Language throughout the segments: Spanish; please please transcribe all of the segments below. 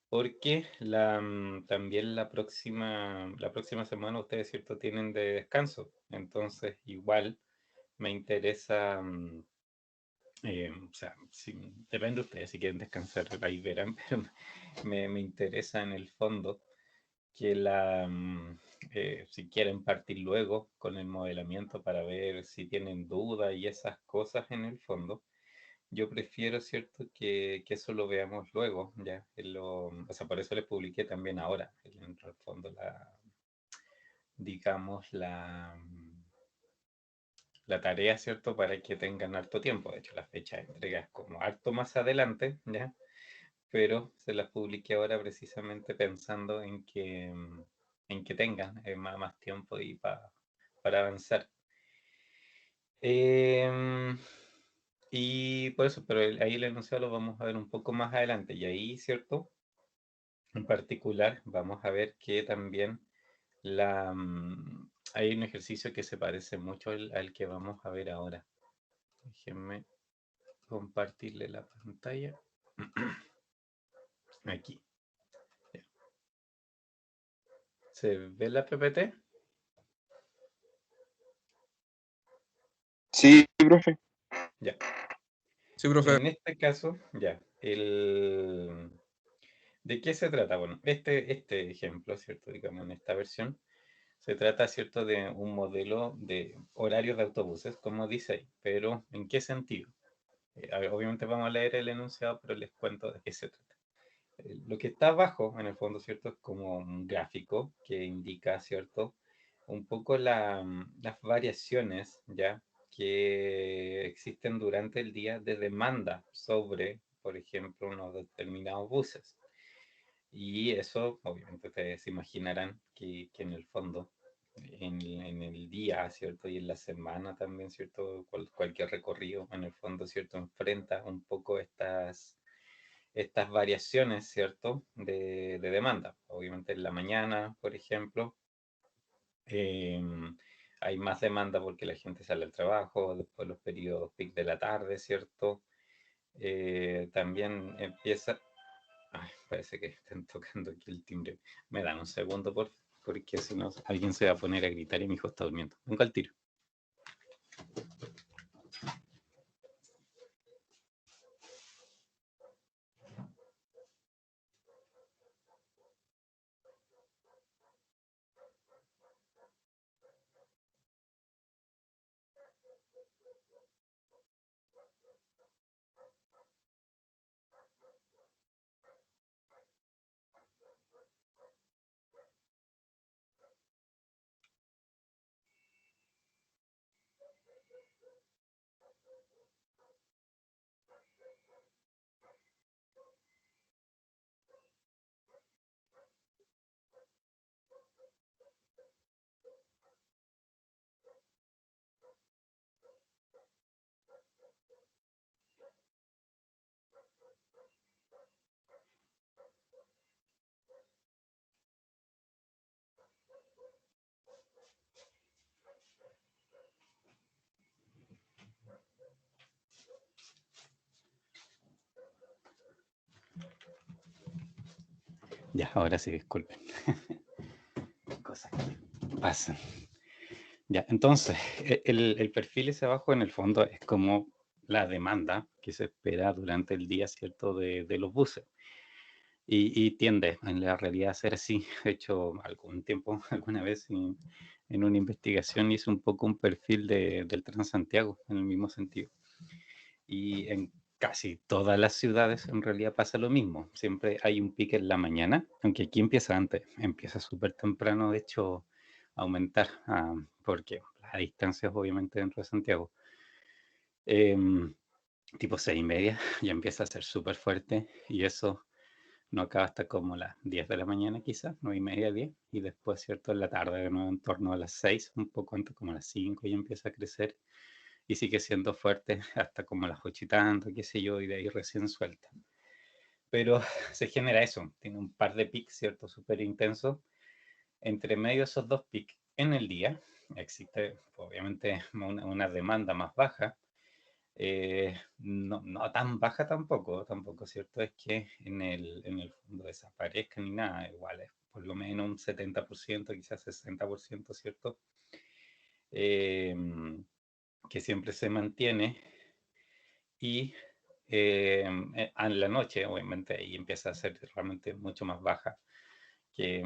porque también la próxima semana ustedes, ¿cierto?, tienen de descanso. Entonces, igual me interesa, o sea, depende de ustedes, si quieren descansar, ahí verán, pero me interesa en el fondo que si quieren partir luego con el modelamiento para ver si tienen dudas y esas cosas en el fondo. Yo prefiero, ¿cierto?, que eso lo veamos luego, ya. O sea, por eso les publiqué también ahora, en el fondo, digamos, la tarea, ¿cierto?, para que tengan harto tiempo. De hecho, la fecha de entrega es como harto más adelante, ¿ya? Pero se las publiqué ahora precisamente pensando en que tengan más tiempo y para avanzar. Em, y por eso, pero ahí el enunciado lo vamos a ver un poco más adelante. Y ahí, ¿cierto? En particular, vamos a ver que también hay un ejercicio que se parece mucho al que vamos a ver ahora. Déjenme compartirle la pantalla. Aquí. ¿Se ve la PPT? Sí, profe. Ya. Sí, profe. En este caso, ya. ¿De qué se trata? Bueno, este ejemplo, ¿cierto? Digamos, en esta versión, se trata, ¿cierto?, de un modelo de horarios de autobuses, como dice ahí, pero ¿en qué sentido? A ver, obviamente vamos a leer el enunciado, pero les cuento de qué se trata. Lo que está abajo, en el fondo, ¿cierto?, es como un gráfico que indica, ¿cierto?, un poco las variaciones, ¿ya?, que existen durante el día de demanda sobre, por ejemplo, unos determinados buses. Y eso, obviamente, ustedes se imaginarán que en el fondo, en el día, ¿cierto? Y en la semana también, ¿cierto? Cualquier recorrido, en el fondo, ¿cierto? Enfrenta un poco estas variaciones, ¿cierto? De demanda. Obviamente en la mañana, por ejemplo, hay más demanda porque la gente sale al trabajo, después los periodos peak de la tarde, ¿cierto? También empieza. Ay, parece que están tocando aquí el timbre. Me dan un segundo, porque si no, alguien se va a poner a gritar y mi hijo está durmiendo. Vengo al tiro. Ya, ahora sí, disculpen. Cosas que pasan. Ya, entonces, el perfil ese abajo en el fondo es como la demanda que se espera durante el día, ¿cierto?, de los buses. Y tiende en la realidad a ser así. De hecho, algún tiempo, alguna vez, en una investigación hice un poco un perfil del Transantiago, en el mismo sentido. Y en casi todas las ciudades en realidad pasa lo mismo. Siempre hay un pique en la mañana, aunque aquí empieza antes, empieza súper temprano, de hecho, a aumentar, porque las distancias obviamente dentro de Santiago. Tipo 6:30 ya empieza a ser súper fuerte y eso no acaba hasta como las 10 de la mañana quizás, 9:30, 10, y después, ¿cierto?, en la tarde de nuevo en torno a las 6, un poco antes, como a las 5 ya empieza a crecer y sigue siendo fuerte hasta como las 8 y tanto, qué sé yo, y de ahí recién suelta. Pero se genera eso, tiene un par de pics, ¿cierto?, súper intensos. Entre medio de esos dos pics en el día existe obviamente una demanda más baja, No tan baja tampoco, ¿cierto? Es que en el fondo desaparezca ni nada, igual es por lo menos un 70%, quizás 60%, ¿cierto? Eh, que siempre se mantiene y en la noche, obviamente, ahí empieza a ser realmente mucho más baja que,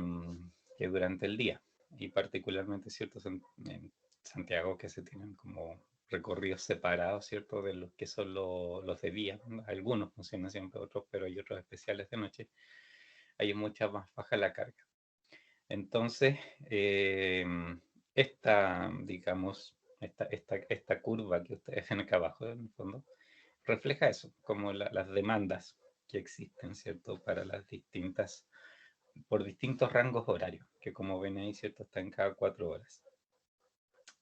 que durante el día. Y particularmente, ¿cierto? En Santiago que se tienen como recorridos separados, ¿cierto? De los que son los de día. Algunos funcionan siempre, otros, pero hay otros especiales de noche. Ahí es mucha más baja la carga. Entonces, eh, digamos, esta curva que ustedes ven acá abajo, en el fondo, refleja eso, como las demandas que existen, ¿cierto? Para las distintas, por distintos rangos horarios, que como ven ahí, ¿cierto? Están cada 4 horas.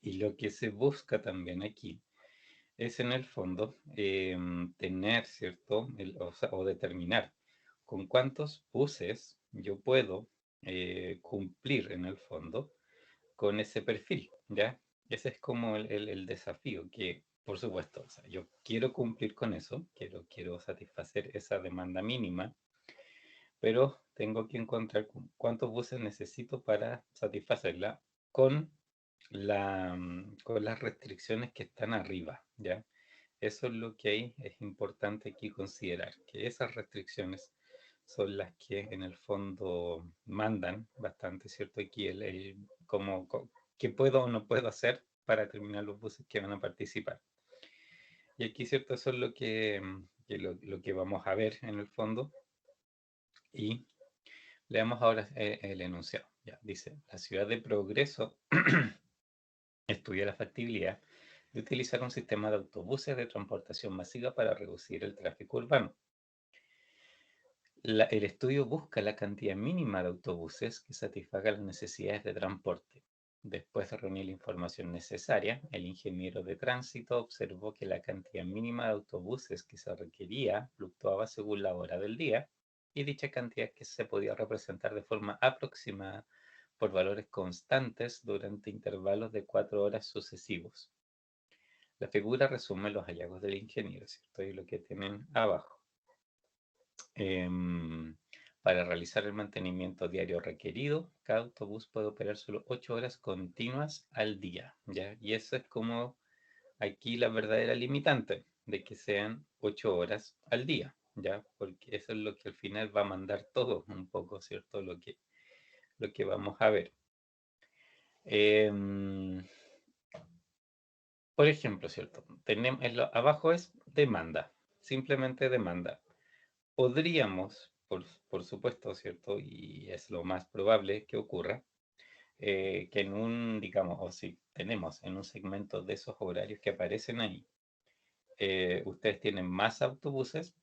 Y lo que se busca también aquí es en el fondo tener, ¿cierto? O determinar con cuántos buses yo puedo cumplir en el fondo con ese perfil, ¿ya? Ese es como el desafío, que por supuesto, o sea, yo quiero cumplir con eso, quiero satisfacer esa demanda mínima, pero tengo que encontrar cuántos buses necesito para satisfacerla con, con las restricciones que están arriba, ¿ya? Eso es lo que hay, es importante aquí considerar, que esas restricciones son las que en el fondo mandan bastante, ¿cierto? Aquí qué puedo o no puedo hacer para terminar los buses que van a participar. Y aquí, ¿cierto? Eso es lo que vamos a ver en el fondo. Y leamos ahora el enunciado. Ya, dice, la ciudad de Progreso estudia la factibilidad de utilizar un sistema de autobuses de transportación masiva para reducir el tráfico urbano. El estudio busca la cantidad mínima de autobuses que satisfaga las necesidades de transporte. Después de reunir la información necesaria, el ingeniero de tránsito observó que la cantidad mínima de autobuses que se requería fluctuaba según la hora del día y dicha cantidad que se podía representar de forma aproximada por valores constantes durante intervalos de 4 horas sucesivos. La figura resume los hallazgos del ingeniero, ¿cierto? Y lo que tienen abajo. Para realizar el mantenimiento diario requerido, cada autobús puede operar solo 8 horas continuas al día, ¿ya? Y eso es como aquí la verdadera limitante, de que sean 8 horas al día, ¿ya? Porque eso es lo que al final va a mandar todo un poco, ¿cierto? Lo que vamos a ver. Por ejemplo, ¿cierto? Abajo es demanda, simplemente demanda. Podríamos, por supuesto, ¿cierto? Y es lo más probable que ocurra, que en digamos, o si tenemos en un segmento de esos horarios que aparecen ahí, ustedes tienen más autobuses,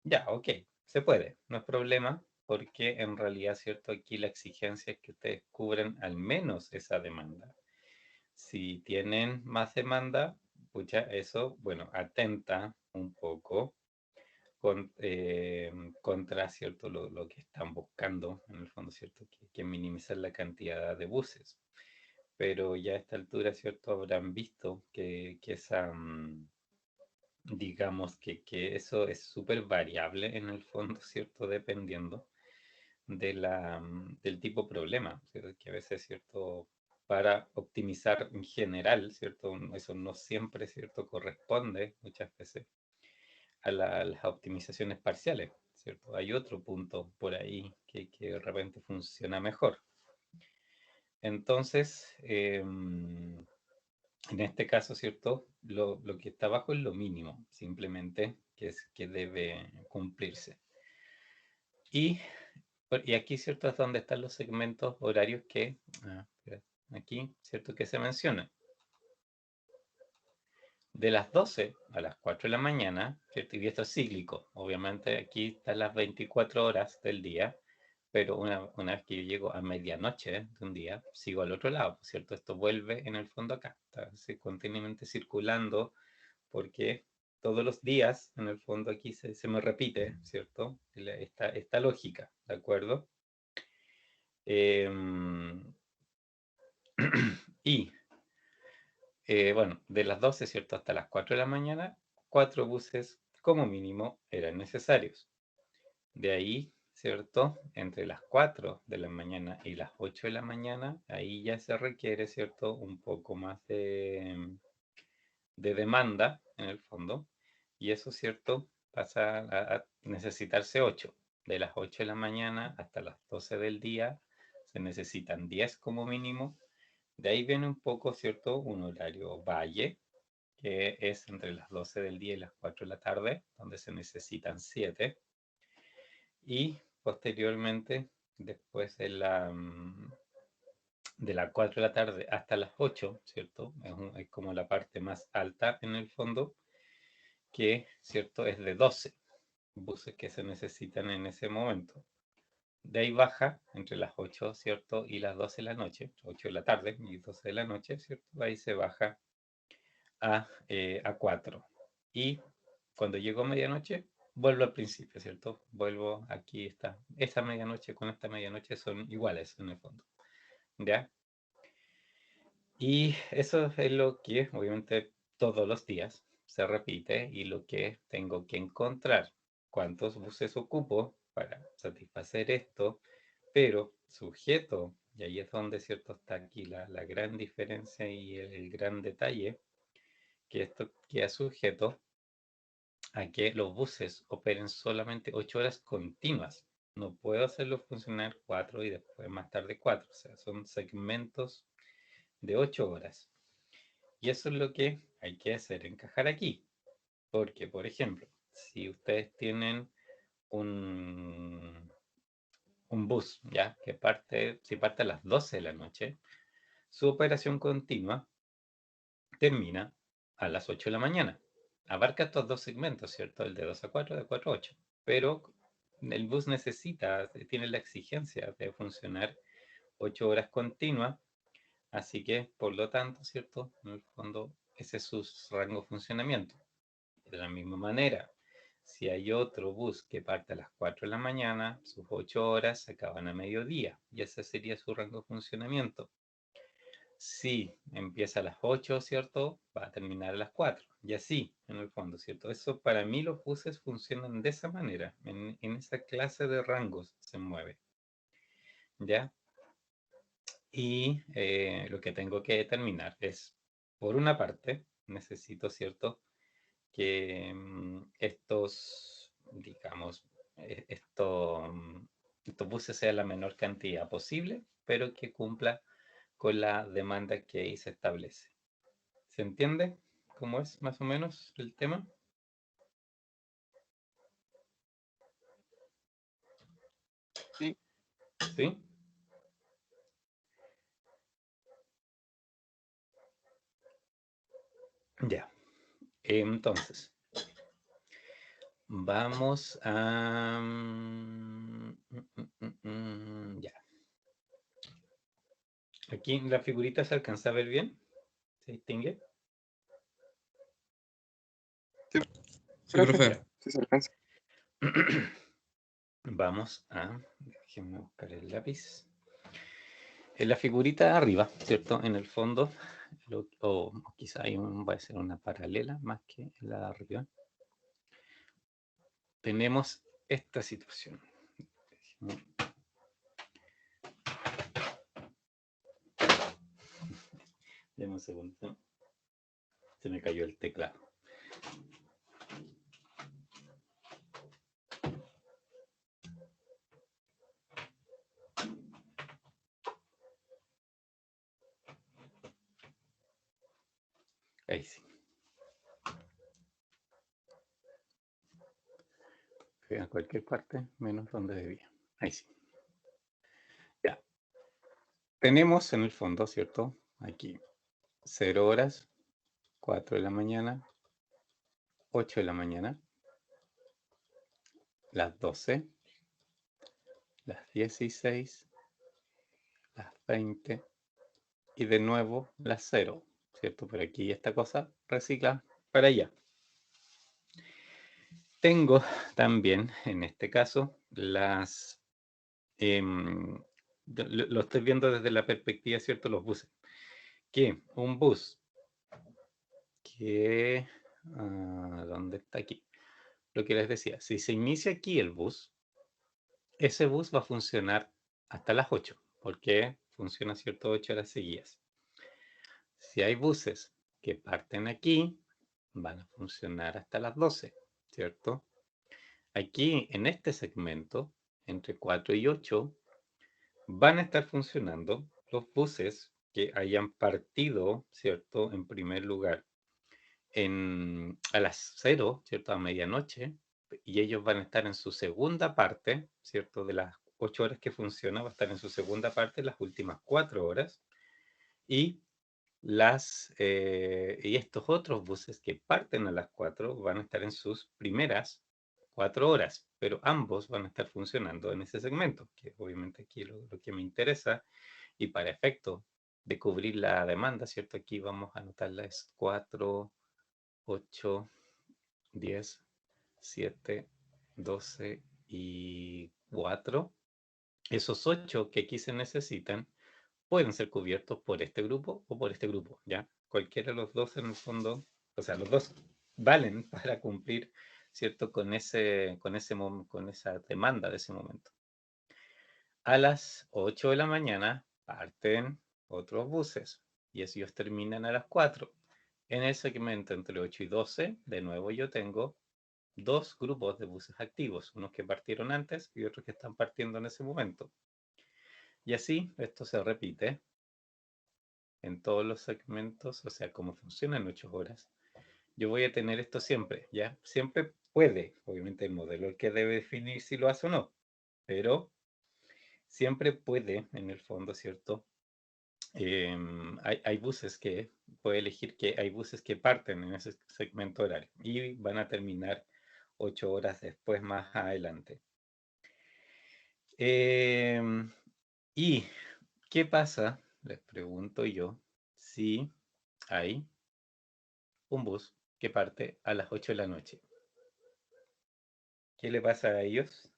ya, ok, se puede, no es problema, porque en realidad, ¿cierto? Aquí la exigencia es que ustedes cubran al menos esa demanda. Si tienen más demanda, pucha, eso, bueno, atenta un poco contra, ¿cierto? Lo que están buscando, en el fondo, ¿cierto? Que minimizar la cantidad de buses. Pero ya a esta altura, ¿cierto? Habrán visto que esa, digamos, que eso es súper variable en el fondo, ¿cierto? Dependiendo del tipo de problema, ¿cierto? Que a veces, ¿cierto? Para optimizar en general, ¿cierto? Eso no siempre, ¿cierto? Corresponde muchas veces a las optimizaciones parciales, ¿cierto? Hay otro punto por ahí que de repente funciona mejor. Entonces, en este caso, ¿cierto? Lo que está abajo es lo mínimo, simplemente, que debe cumplirse. Y, y aquí, ¿cierto? Es donde están los segmentos horarios aquí, ¿cierto? Que se mencionan. De las 12 a las 4 de la mañana, ¿cierto? Y esto es cíclico. Obviamente aquí están las 24 horas del día, pero una vez que yo llego a medianoche de un día, sigo al otro lado, ¿cierto? Esto vuelve en el fondo acá, está así, continuamente circulando, porque todos los días, en el fondo aquí se me repite, ¿cierto? Esta lógica, ¿de acuerdo? Y bueno, de las 12, ¿cierto? Hasta las 4 de la mañana, 4 buses como mínimo eran necesarios. De ahí, ¿cierto? Entre las 4 de la mañana y las 8 de la mañana, ahí ya se requiere, ¿cierto? Un poco más de demanda, en el fondo. Y eso, ¿cierto? Pasa a necesitarse 8. De las 8 de la mañana hasta las 12 del día se necesitan 10 como mínimo. De ahí viene un poco, ¿cierto? Un horario valle, que es entre las 12 del día y las 4 de la tarde, donde se necesitan 7. Y posteriormente, después de las 4 de la tarde hasta las 8, ¿cierto? Es como la parte más alta en el fondo, que, ¿cierto? Es de 12 buses que se necesitan en ese momento. De ahí baja entre las 8, ¿cierto? Y las 12 de la noche, 8 de la tarde y 12 de la noche, ¿cierto? Ahí se baja a 4. Y cuando llego a medianoche, vuelvo al principio, ¿cierto? Vuelvo aquí, está. Esta medianoche con esta medianoche son iguales en el fondo, ¿ya? Y eso es lo que obviamente todos los días se repite y lo que tengo que encontrar. ¿Cuántos buses ocupo para satisfacer esto? Pero sujeto, y ahí es donde cierto está aquí la gran diferencia y el gran detalle, que esto queda sujeto a que los buses operen solamente 8 horas continuas. No puedo hacerlo funcionar 4 y después más tarde 4. O sea, son segmentos de 8 horas. Y eso es lo que hay que hacer encajar aquí. Porque, por ejemplo, si ustedes tienen un, un bus, ¿ya? Que parte, si parte a las 12 de la noche, su operación continua termina a las 8 de la mañana. Abarca estos dos segmentos, ¿cierto? El de 2 a 4, de 4 a 8. Pero el bus necesita, tiene la exigencia de funcionar 8 horas continuas, así que, por lo tanto, ¿cierto? En el fondo, ese es su rango de funcionamiento. De la misma manera, si hay otro bus que parte a las 4 de la mañana, sus 8 horas se acaban a mediodía, y ese sería su rango de funcionamiento. Si empieza a las 8, ¿cierto? Va a terminar a las 4. Y así, en el fondo, ¿cierto? Eso para mí los buses funcionan de esa manera. En esa clase de rangos se mueve. ¿Ya? Y lo que tengo que determinar es, por una parte, necesito, ¿cierto? Que estos, digamos, estos buses sean la menor cantidad posible, pero que cumpla con la demanda que ahí se establece. ¿Se entiende cómo es más o menos el tema? Sí. ¿Sí? Ya. Entonces, vamos a... ya. Aquí en la figurita se alcanza a ver bien. ¿Se distingue? Sí, Sí, profe. Ya. sí se alcanza. Vamos a... Déjenme buscar el lápiz. En la figurita arriba, ¿cierto? En el fondo, o quizá va a ser una paralela más que la de arriba. Tenemos esta situación. Deme un segundo. Se me cayó el teclado. Ahí sí. Fui a cualquier parte menos donde debía. Ahí sí. Ya. Tenemos en el fondo, ¿cierto? Aquí 0 horas, 4 de la mañana, 8 de la mañana, las 12, las 16, las 20 y de nuevo las 0, ¿cierto? Por aquí esta cosa recicla para allá. Tengo también, en este caso, las... lo estoy viendo desde la perspectiva, ¿cierto? Los buses. Que un bus que ¿Dónde está aquí? Lo que les decía, si se inicia aquí el bus, ese bus va a funcionar hasta las 8, porque funciona, ¿cierto?, 8 horas seguidas. Si hay buses que parten aquí, van a funcionar hasta las 12, ¿cierto? Aquí, en este segmento, entre 4 y 8, van a estar funcionando los buses que hayan partido, ¿cierto?, en primer lugar a las 0, ¿cierto?, a medianoche, y ellos van a estar en su segunda parte, ¿cierto?, de las 8 horas que funciona, va a estar en su segunda parte las últimas 4 horas, y estos otros buses que parten a las 4 van a estar en sus primeras 4 horas, pero ambos van a estar funcionando en ese segmento, que obviamente aquí lo que me interesa, y para efecto de cubrir la demanda, ¿cierto? Aquí vamos a anotarla, es 4, 8, 10, 7, 12 y 4. Esos 8 que aquí se necesitan pueden ser cubiertos por este grupo o por este grupo, ¿ya? Cualquiera de los dos en el fondo, o sea, los dos valen para cumplir, ¿cierto?, con esa demanda de ese momento. A las 8 de la mañana parten otros buses y ellos terminan a las 4. En el segmento entre 8 y 12, de nuevo yo tengo dos grupos de buses activos, unos que partieron antes y otros que están partiendo en ese momento. Y así esto se repite en todos los segmentos, o sea, como funciona en 8 horas. Yo voy a tener esto siempre, ¿ya? Siempre puede, obviamente el modelo el que debe definir si lo hace o no, pero siempre puede, en el fondo, ¿cierto? Hay buses que, puede elegir que hay buses que parten en ese segmento horario y van a terminar 8 horas después más adelante. ¿Y qué pasa? Les pregunto yo, si hay un bus que parte a las 8 de la noche. ¿Qué le pasa a ellos?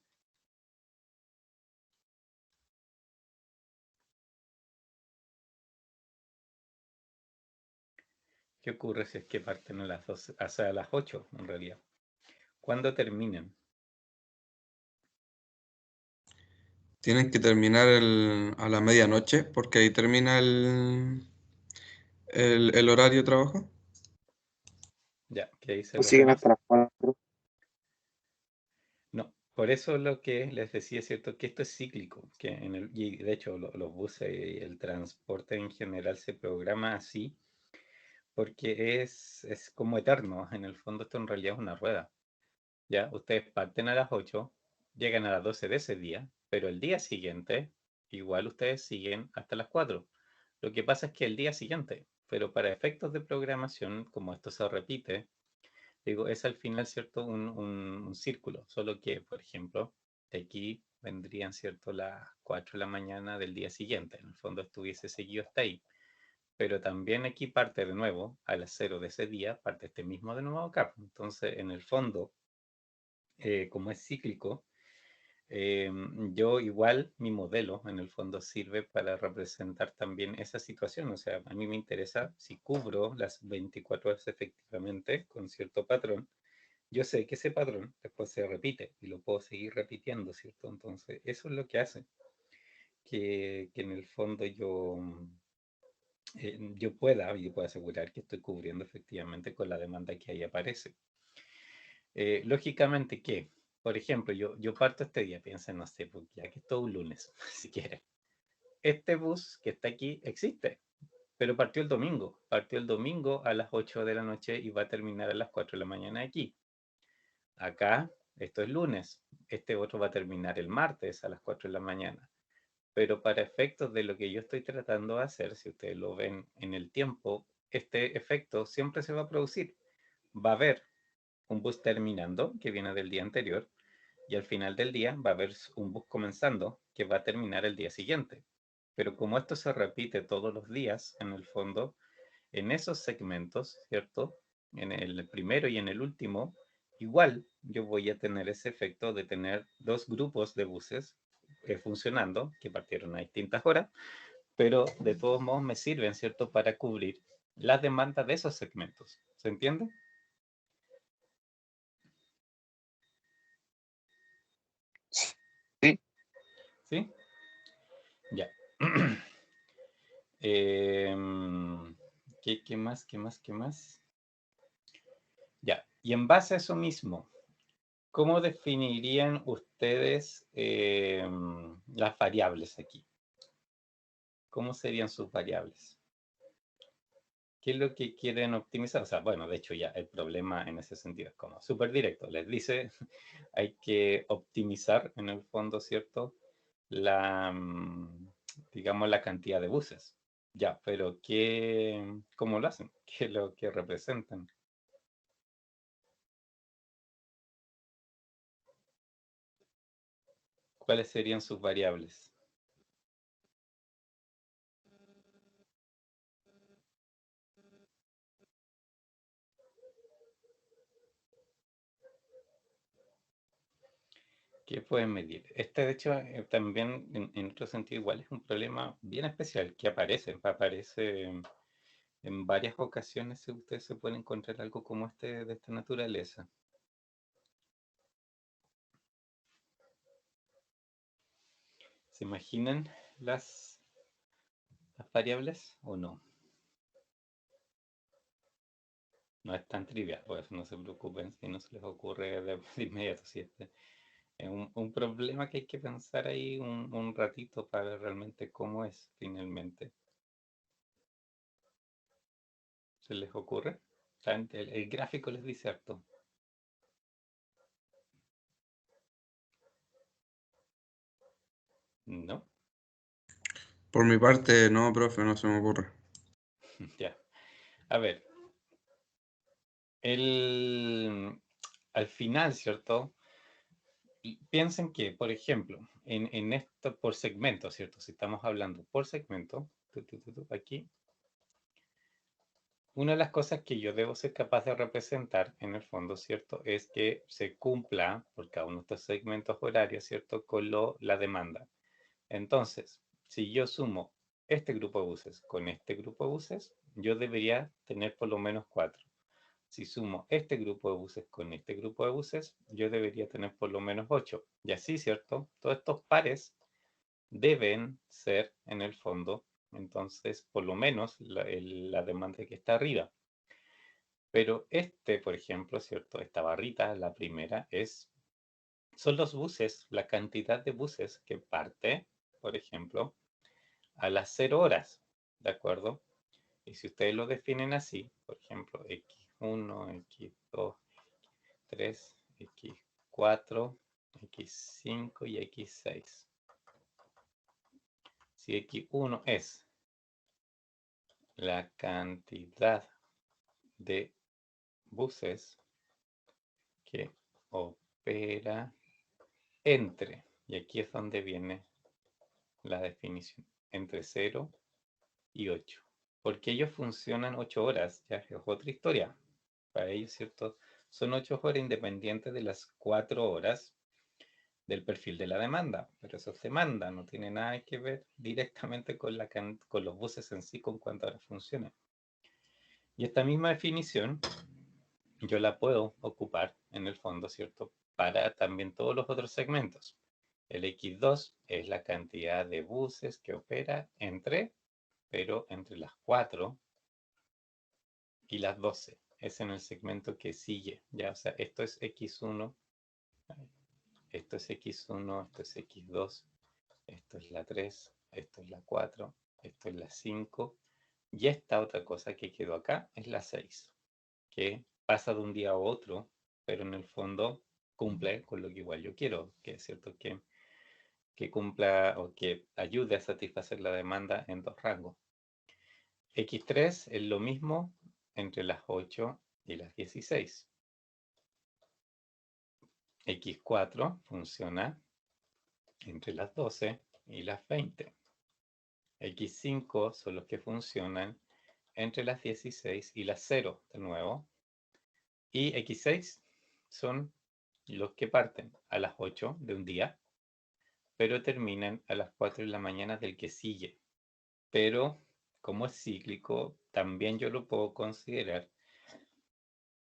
¿Qué ocurre si es que parten a las 12, o sea, a las 8 en realidad? ¿Cuándo terminan? Tienen que terminar a la medianoche porque ahí termina el horario de trabajo. Ya, ¿qué dicen Pues los siguen demás? hasta las 4. No, por eso lo que les decía es cierto que esto es cíclico, y de hecho los buses y el transporte en general se programa así porque es como eterno. En el fondo esto en realidad es una rueda. Ya, ustedes parten a las 8, llegan a las 12 de ese día, pero el día siguiente igual ustedes siguen hasta las 4. Lo que pasa es que el día siguiente, pero para efectos de programación, como esto se repite, digo, es al final, ¿cierto? Un círculo, solo que, por ejemplo, de aquí vendrían, ¿cierto?, las 4 de la mañana del día siguiente. En el fondo estuviese seguido hasta ahí. Pero también aquí parte de nuevo, a las 0 de ese día, parte este mismo de nuevo acá. Entonces, en el fondo, como es cíclico, yo igual, mi modelo en el fondo sirve para representar también esa situación. O sea, a mí me interesa si cubro las 24 horas efectivamente con cierto patrón. Yo sé que ese patrón después se repite y lo puedo seguir repitiendo, ¿cierto? Entonces, eso es lo que hace que en el fondo yo pueda asegurar que estoy cubriendo efectivamente con la demanda que ahí aparece. Lógicamente que, por ejemplo, yo parto este día, piensa, no sé, porque ya que es todo un lunes, si quieres. Este bus que está aquí existe, pero partió el domingo a las 8 de la noche y va a terminar a las 4 de la mañana aquí. Acá, esto es lunes, este otro va a terminar el martes a las 4 de la mañana. Pero para efectos de lo que yo estoy tratando de hacer, si ustedes lo ven en el tiempo, este efecto siempre se va a producir. Va a haber un bus terminando, que viene del día anterior, y al final del día va a haber un bus comenzando, que va a terminar el día siguiente. Pero como esto se repite todos los días, en el fondo, en esos segmentos, ¿cierto? En el primero y en el último, igual yo voy a tener ese efecto de tener dos grupos de buses funcionando, que partieron a distintas horas, pero de todos modos me sirven, ¿cierto?, para cubrir las demandas de esos segmentos. ¿Se entiende? ¿Sí? Ya. ¿Qué más? ¿Qué más? ¿Qué más? Ya. Y en base a eso mismo, ¿cómo definirían ustedes las variables aquí? ¿Cómo serían sus variables? ¿Qué es lo que quieren optimizar? O sea, bueno, de hecho ya el problema en ese sentido es como súper directo. Les dice, hay que optimizar en el fondo, ¿cierto? La, digamos, la cantidad de buses. Ya, pero ¿cómo lo hacen? ¿Qué es lo que representan? ¿Cuáles serían sus variables? ¿Qué pueden medir? Este, de hecho, también en otro sentido igual es un problema bien especial que aparece en varias ocasiones si ustedes se pueden encontrar algo como este de esta naturaleza. ¿Se imaginan las variables o no? No es tan trivial, por eso no se preocupen si no se les ocurre de inmediato. Si este es un problema que hay que pensar ahí un ratito para ver realmente cómo es finalmente. ¿Se les ocurre? El gráfico les dice harto. ¿No? Por mi parte, no, profe, no se me ocurre. Ya. A ver, al final, ¿cierto? Piensen que, por ejemplo, en esto por segmento, ¿cierto? Si estamos hablando por segmento, aquí, una de las cosas que yo debo ser capaz de representar en el fondo, ¿cierto? Es que se cumpla por cada uno de estos segmentos horarios, ¿cierto? Con la demanda. Entonces, si yo sumo este grupo de buses con este grupo de buses, yo debería tener por lo menos 4. Si sumo este grupo de buses con este grupo de buses, yo debería tener por lo menos 8. Y así, ¿cierto? Todos estos pares deben ser, en el fondo, entonces, por lo menos la demanda que está arriba. Pero este, por ejemplo, ¿cierto? Esta barrita, la primera, son los buses, la cantidad de buses que parte, por ejemplo, a las 0 horas, ¿de acuerdo? Y si ustedes lo definen así, por ejemplo, X1, X2, X3, X4, X5 y X6. Si X1 es la cantidad de buses que opera entre, y aquí es donde viene la definición, entre 0 y 8. Porque ellos funcionan 8 horas, ya es otra historia. Para ellos, ¿cierto? Son 8 horas independientes de las 4 horas del perfil de la demanda. Pero eso es demanda, no tiene nada que ver directamente con los buses en sí, con cuántas horas funcionan. Y esta misma definición yo la puedo ocupar en el fondo, ¿cierto? Para también todos los otros segmentos. El X2 es la cantidad de buses que opera pero entre las 4 y las 12. Es en el segmento que sigue, ¿ya? O sea, esto es X1, esto es X1, esto es X2, esto es la 3, esto es la 4, esto es la 5, y esta otra cosa que quedó acá es la 6, que pasa de un día a otro, pero en el fondo cumple con lo que igual yo quiero, que es cierto que cumpla o que ayude a satisfacer la demanda en dos rangos. X3 es lo mismo entre las 8 y las 16. X4 funciona entre las 12 y las 20. X5 son los que funcionan entre las 16 y las 0 de nuevo. Y X6 son los que parten a las 8 de un día, pero terminan a las 4 de la mañana del que sigue. Pero como es cíclico, también yo lo puedo considerar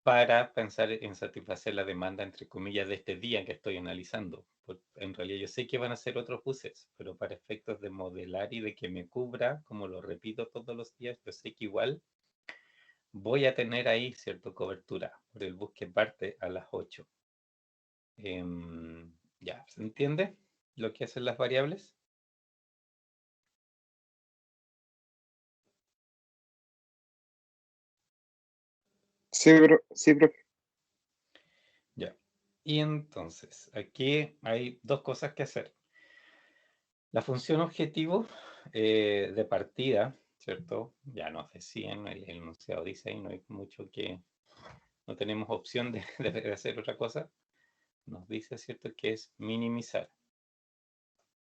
para pensar en satisfacer la demanda, entre comillas, de este día que estoy analizando. En realidad yo sé que van a ser otros buses, pero para efectos de modelar y de que me cubra, como lo repito todos los días, yo sé que igual voy a tener ahí cierta cobertura por el bus que parte a las 8. Ya, ¿se entiende lo que hacen las variables? Sí, profe. Ya. Y entonces, aquí hay dos cosas que hacer. La función objetivo de partida, ¿cierto? Ya nos decían, el enunciado dice ahí, no hay mucho que, no tenemos opción de, de hacer otra cosa. Nos dice, ¿cierto?, que es minimizar.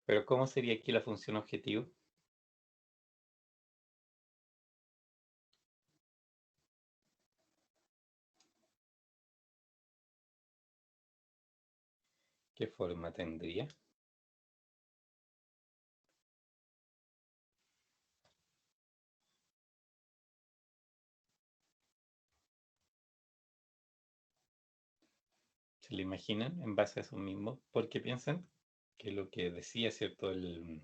Pero ¿cómo sería aquí la función objetivo? ¿Qué forma tendría? ¿Se lo imaginan en base a eso mismo? Porque piensan que lo que decía, ¿cierto?, el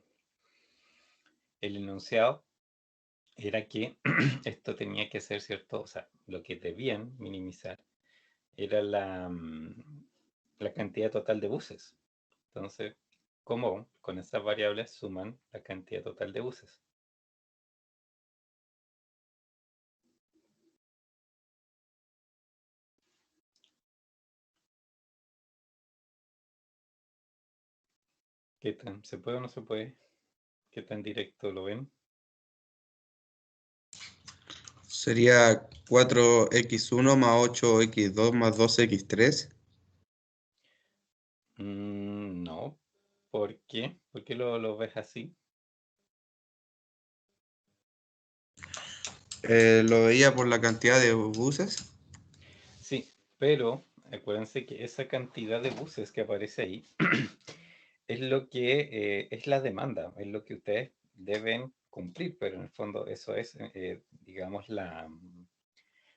enunciado era que esto tenía que ser, ¿cierto? O sea, lo que debían minimizar era la cantidad total de buses. Entonces, ¿cómo con esas variables suman la cantidad total de buses? ¿Qué tan se puede o no se puede? ¿Qué tan directo lo ven? Sería 4x1 más 8x2 más 2x3. No. ¿Por qué? ¿Por qué lo ves así? Lo veía por la cantidad de buses. Sí, pero acuérdense que esa cantidad de buses que aparece ahí es lo que es la demanda, es lo que ustedes deben cumplir, pero en el fondo eso es, digamos,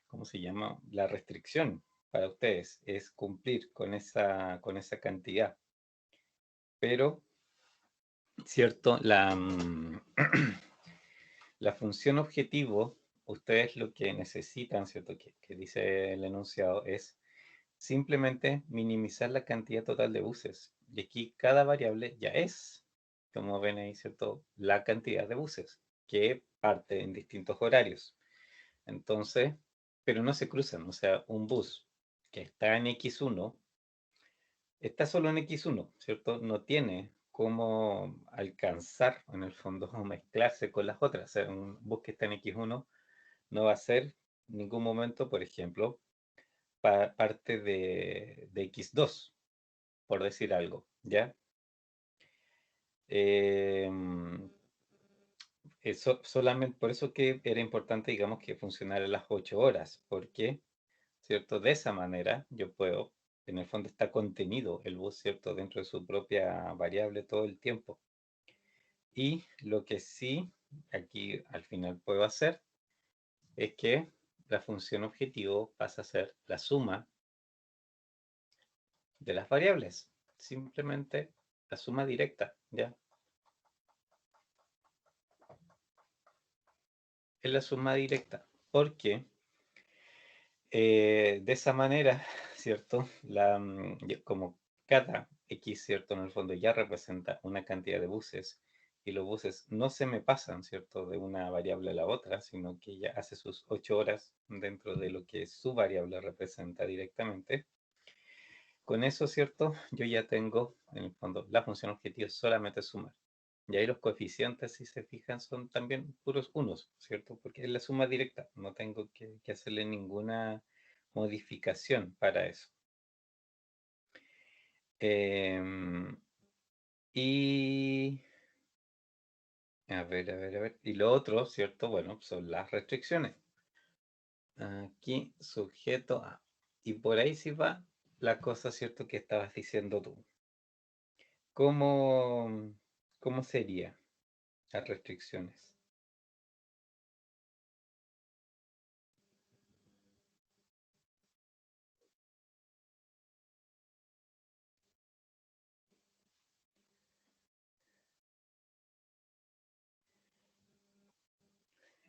¿cómo se llama? La restricción para ustedes es cumplir con esa cantidad. Pero, ¿cierto? La función objetivo, ustedes lo que necesitan, ¿cierto? Que dice el enunciado es simplemente minimizar la cantidad total de buses. Y aquí cada variable ya es, como ven ahí, ¿cierto?, la cantidad de buses que parte en distintos horarios. Entonces, pero no se cruzan. O sea, un bus que está en X1, está solo en X1, ¿cierto? No tiene cómo alcanzar, en el fondo, o mezclarse con las otras. O sea, un bus que está en X1 no va a ser en ningún momento, por ejemplo, parte de X2, por decir algo, ¿ya? Eso, solamente por eso que era importante, digamos, que funcionara a las 8 horas, porque, ¿cierto? De esa manera yo puedo, en el fondo está contenido el bus, ¿cierto?, dentro de su propia variable todo el tiempo. Y lo que sí aquí al final puedo hacer es que la función objetivo pasa a ser la suma de las variables, simplemente la suma directa, ¿ya? Es la suma directa, porque de esa manera, ¿cierto? Como cada X, ¿cierto? En el fondo ya representa una cantidad de buses y los buses no se me pasan, ¿cierto?, de una variable a la otra, sino que ya hace sus 8 horas dentro de lo que su variable representa directamente. Con eso, ¿cierto? Yo ya tengo, en el fondo, la función objetivo es solamente sumar. Y ahí los coeficientes, si se fijan, son también puros unos, ¿cierto? Porque es la suma directa. No tengo que hacerle ninguna modificación para eso. Em, y a ver, a ver, a ver. Y lo otro, ¿cierto? Bueno, son las restricciones. Aquí, sujeto a. Y por ahí sí va la cosa, ¿cierto?, que estabas diciendo tú. ¿Cómo, cómo sería las restricciones?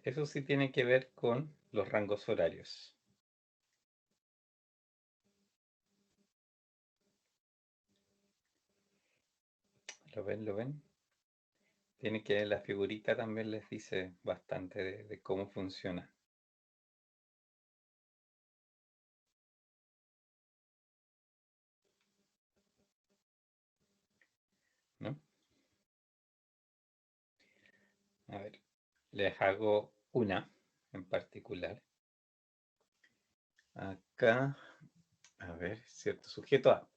Eso sí tiene que ver con los rangos horarios. ¿Lo ven? ¿Lo ven? Tiene que la figurita también les dice bastante de cómo funciona. ¿No? A ver, les hago una en particular. Acá, a ver, cierto sujeto A.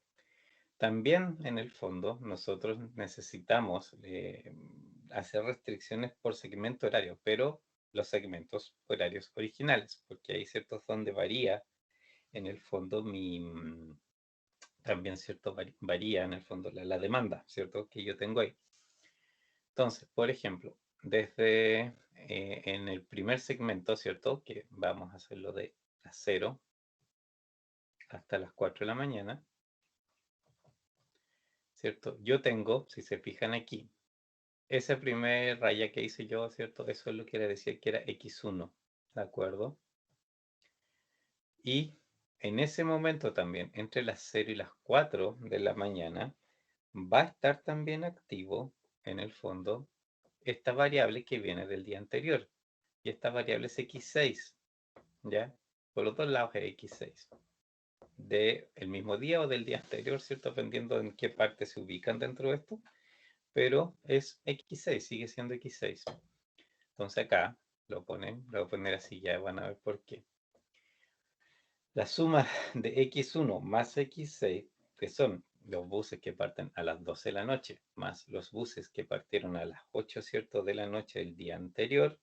También en el fondo nosotros necesitamos hacer restricciones por segmento horario, pero los segmentos horarios originales, porque hay ciertos donde varía en el fondo también cierto varía en el fondo la demanda, ¿cierto? Que yo tengo ahí. Entonces, por ejemplo, desde en el primer segmento, ¿cierto? Que vamos a hacerlo de las 0 hasta las 4 de la mañana, ¿cierto? Yo tengo, si se fijan aquí, esa primer raya que hice yo, ¿cierto? Eso es lo que le decía que era X1, ¿de acuerdo? Y en ese momento también, entre las 0 y las 4 de la mañana, va a estar también activo, en el fondo, esta variable que viene del día anterior. Y esta variable es X6, ¿ya? Por los dos lados es X6. Del mismo día o del día anterior, ¿cierto? Dependiendo en qué parte se ubican dentro de esto. Pero es X6, sigue siendo X6. Entonces acá lo ponen, lo voy a poner así, ya van a ver por qué. La suma de X1 más X6, que son los buses que parten a las 12 de la noche, más los buses que partieron a las 8, ¿cierto?, de la noche el día anterior,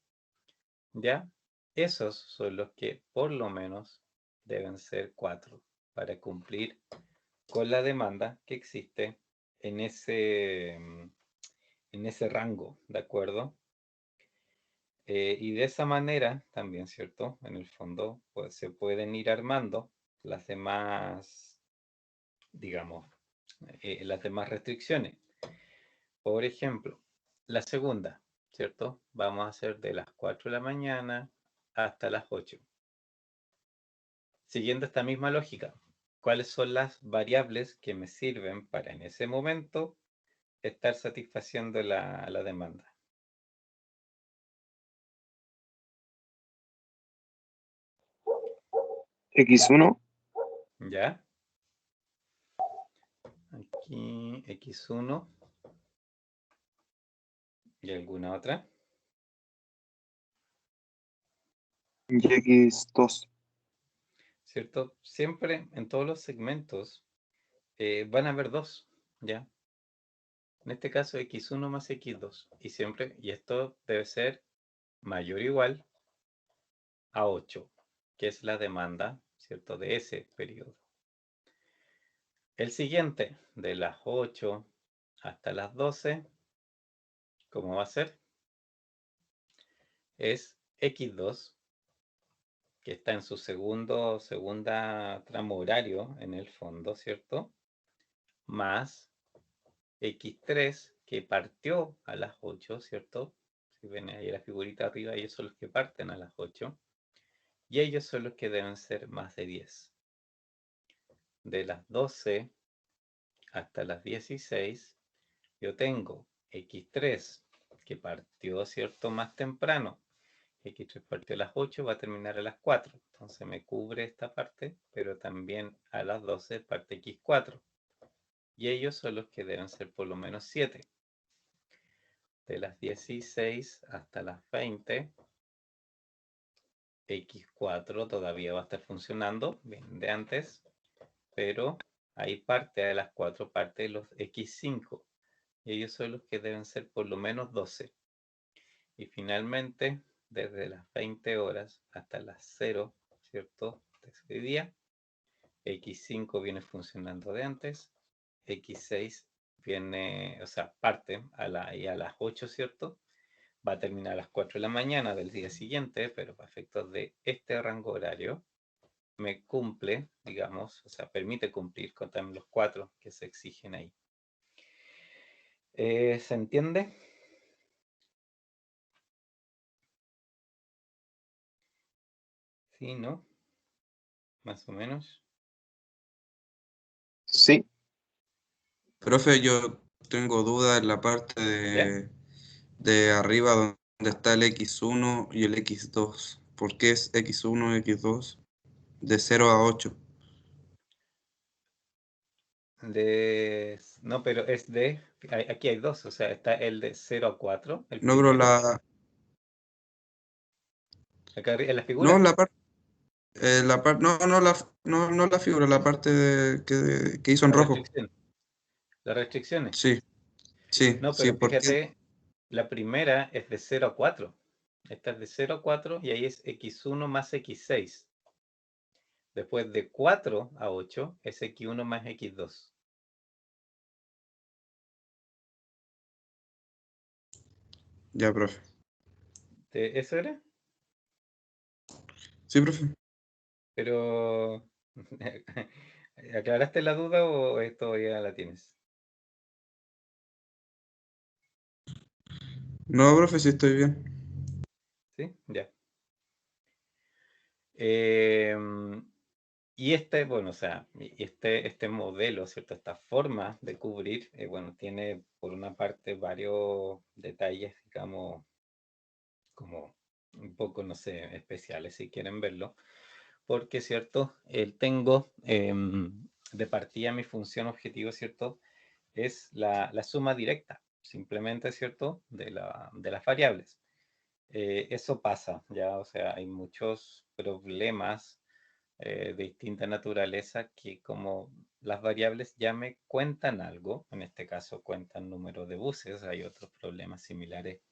¿ya? Esos son los que por lo menos deben ser 4 para cumplir con la demanda que existe en ese rango, ¿de acuerdo? Y de esa manera también, ¿cierto? En el fondo, pues se pueden ir armando las demás, digamos, las demás restricciones. Por ejemplo, la segunda, ¿cierto? Vamos a hacer de las 4 de la mañana hasta las 8. Siguiendo esta misma lógica, ¿cuáles son las variables que me sirven para en ese momento estar satisfaciendo la demanda? X1, ¿Ya? Aquí X1 y alguna otra. y X2. ¿Cierto? Siempre en todos los segmentos van a haber dos, ¿ya? En este caso X1 más X2. Y siempre, y esto debe ser mayor o igual a 8, que es la demanda, ¿cierto? De ese periodo. El siguiente, de las 8 hasta las 12, ¿cómo va a ser? Es X2, que está en su segunda tramo horario en el fondo, ¿cierto? Más X3, que partió a las 8, ¿cierto? Si ven ahí la figurita arriba, ellos son los que parten a las 8. Y ellos son los que deben ser más de 10. De las 12 hasta las 16, yo tengo X3, que partió, ¿cierto?, más temprano. X3 partió a las 8, va a terminar a las 4. Entonces me cubre esta parte, pero también a las 12 parte X4. Y ellos son los que deben ser por lo menos 7. De las 16 hasta las 20, X4 todavía va a estar funcionando, bien de antes, pero hay parte de las 4 partes de los X5. Y ellos son los que deben ser por lo menos 12. Y finalmente, desde las 20 horas hasta las 0, ¿cierto?, de ese día, X5 viene funcionando de antes, X6 viene, o sea, parte a las 8, ¿cierto? Va a terminar a las 4 de la mañana del día siguiente, pero para efectos de este rango horario, me cumple, digamos, o sea, permite cumplir con también los 4 que se exigen ahí. ¿Se entiende? Sí, ¿no? Más o menos. Sí, Profe, yo tengo duda en la parte ¿Ya? de arriba donde está el X1 y el X2. ¿Por qué es X1 y X2 de 0 a 8? No, pero es de... Aquí hay dos, o sea, está el de 0 a 4, el No, pero primero. Acá en la no, figura. no la figura, la parte que hizo en La rojo. restricción. Las restricciones. Sí, sí, No, sí, pero ¿por qué? fíjate, la primera es de 0 a 4. Esta es de 0 a 4 y ahí es x1 más x6. Después de 4 a 8 es x1 más x2. Ya, profe. ¿Eso era? Sí, profe. Pero... ¿aclaraste la duda o esto ya la tienes? No, profe, sí estoy bien. ¿Sí? Ya. Em, Y bueno, o sea, y este modelo, ¿cierto? Esta forma de cubrir, bueno, tiene por una parte varios detalles, digamos, como un poco, no sé, especiales si quieren verlo, porque, ¿cierto? Tengo de partida mi función objetivo, ¿cierto? Es la suma directa, simplemente, ¿cierto? De las variables. Eso pasa, ya, o sea, hay muchos problemas de distinta naturaleza que como las variables ya me cuentan algo, en este caso cuentan número de buses, hay otros problemas similares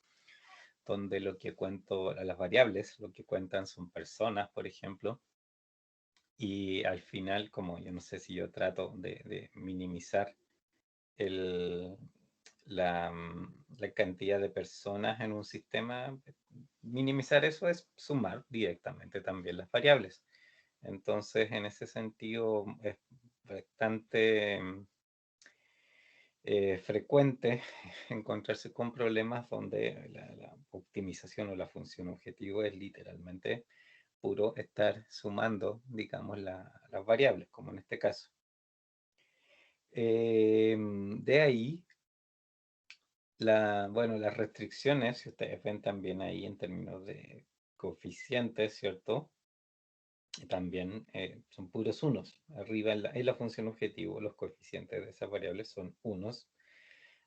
donde lo que cuento, las variables, lo que cuentan son personas, por ejemplo, y al final, como yo no sé si yo trato de minimizar el, la cantidad de personas en un sistema, minimizar eso es sumar directamente también las variables. Entonces, en ese sentido, es bastante frecuente encontrarse con problemas donde la optimización o la función objetivo es literalmente puro estar sumando, digamos, las variables, como en este caso. De ahí, bueno, las restricciones, si ustedes ven también ahí en términos de coeficientes, ¿cierto? También son puros unos. Arriba en la función objetivo, los coeficientes de esas variables son unos.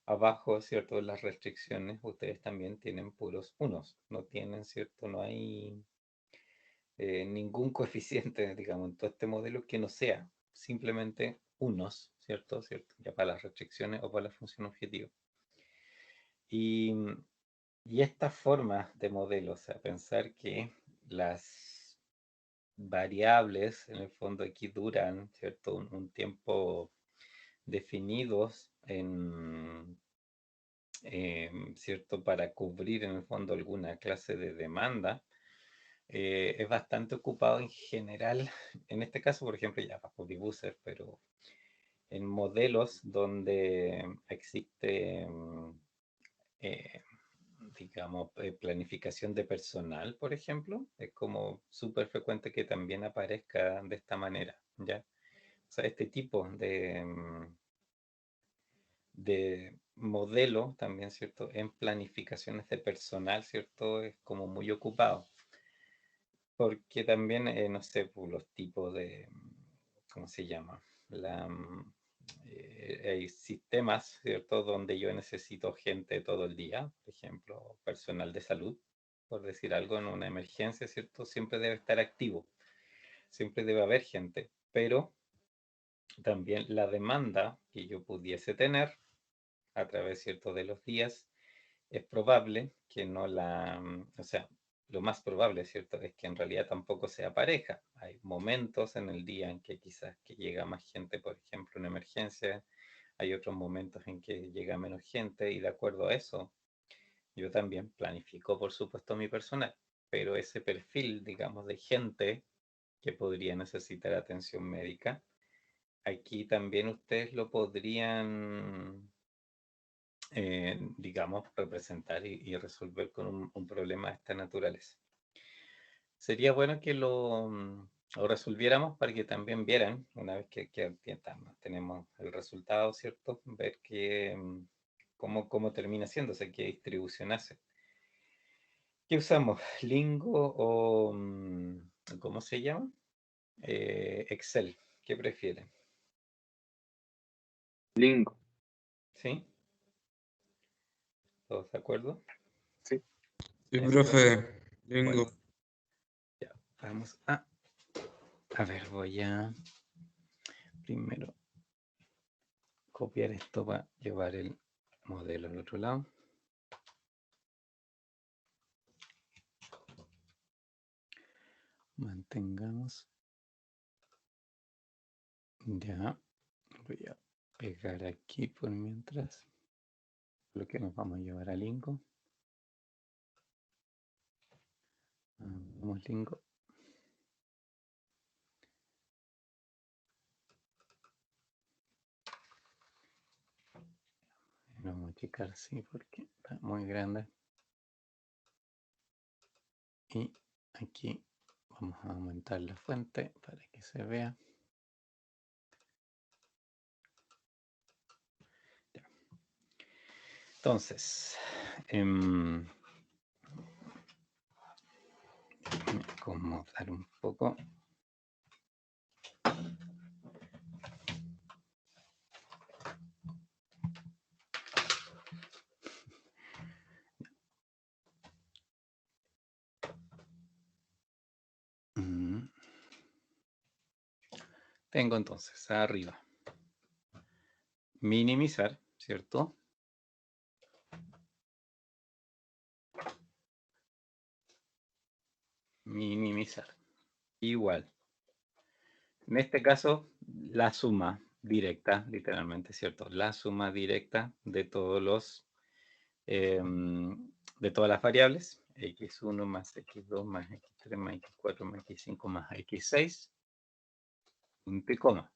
Abajo, ¿cierto? Las restricciones, ustedes también tienen puros unos. No tienen, ¿cierto? No hay ningún coeficiente, digamos, en todo este modelo que no sea simplemente unos, ¿cierto? ¿Cierto? Ya para las restricciones o para la función objetivo. Y, y esta forma de modelo, o sea, pensar que las variables, en el fondo aquí duran, ¿cierto? Un tiempo definidos ¿cierto? Para cubrir en el fondo alguna clase de demanda, es bastante ocupado en general, en este caso, por ejemplo, ya bajo Dibuser, pero en modelos donde existe, eh, digamos, planificación de personal, por ejemplo, es como súper frecuente que también aparezca de esta manera, ¿ya? O sea, este tipo de modelo también, ¿cierto? En planificaciones de personal, ¿cierto? Es como muy ocupado. Porque también, no sé, pues, los tipos de, ¿cómo se llama? Hay sistemas, ¿cierto? Donde yo necesito gente todo el día, por ejemplo, personal de salud, por decir algo, en una emergencia, ¿cierto? Siempre debe estar activo, siempre debe haber gente, pero también la demanda que yo pudiese tener a través, ¿cierto? De los días, es probable que no o sea, lo más probable, ¿cierto? Es que en realidad tampoco sea pareja. Hay momentos en el día en que quizás que llega más gente, por ejemplo, en emergencia, hay otros momentos en que llega menos gente y de acuerdo a eso, yo también planifico, por supuesto, mi personal, pero ese perfil, digamos, de gente que podría necesitar atención médica, aquí también ustedes lo podrían digamos, representar y resolver con un problema de esta naturaleza. Sería bueno que lo resolviéramos para que también vieran, una vez que tenemos el resultado, ¿cierto? Ver cómo termina siendo, o sea, qué distribución hace. ¿Qué usamos? ¿Lingo o cómo se llama? Excel. ¿Qué prefieren? Lingo. ¿Sí? ¿Todos de acuerdo? Sí. Sí, Ya, profe. bueno, Lingo. ya, vamos a ver, voy a primero copiar esto para llevar el modelo al otro lado. Mantengamos. Ya, voy a pegar aquí por mientras. Lo que nos vamos a llevar a Lingo. Vamos, Lingo. Lo vamos a achicar así porque está muy grande. Y aquí vamos a aumentar la fuente para que se vea. Ya. Entonces, acomodar un poco. Tengo entonces arriba minimizar, ¿cierto? Minimizar. Igual. En este caso, la suma directa, literalmente, ¿cierto? La suma directa de todos los, de todas las variables, x1 más x2 más x3 más x4 más x5 más x6, punto y coma.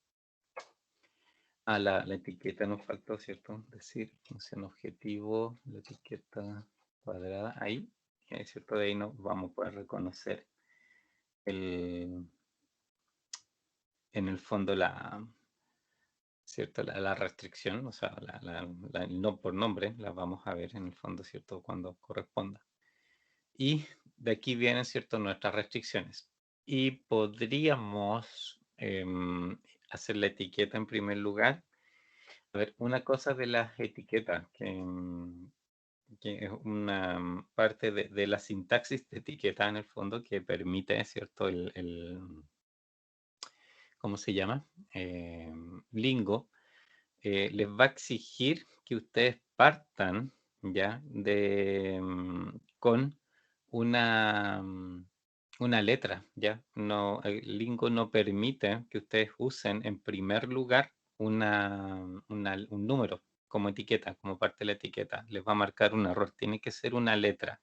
La etiqueta nos faltó, ¿cierto? Decir, función objetivo, la etiqueta cuadrada, ahí, ¿cierto? De ahí nos vamos a poder reconocer en el fondo ¿cierto? La restricción, o sea, el no por nombre, la vamos a ver en el fondo, ¿cierto? Cuando corresponda. Y de aquí vienen, ¿cierto? Nuestras restricciones. Y podríamos hacer la etiqueta en primer lugar. A ver, una cosa de las etiquetas, que es una parte de la sintaxis de etiqueta en el fondo que permite, ¿cierto? ¿Cómo se llama? Lingo. Les va a exigir que ustedes partan ya con una, una letra, ¿ya? No, el Lingo no permite que ustedes usen en primer lugar un número como etiqueta, como parte de la etiqueta. Les va a marcar un error, tiene que ser una letra.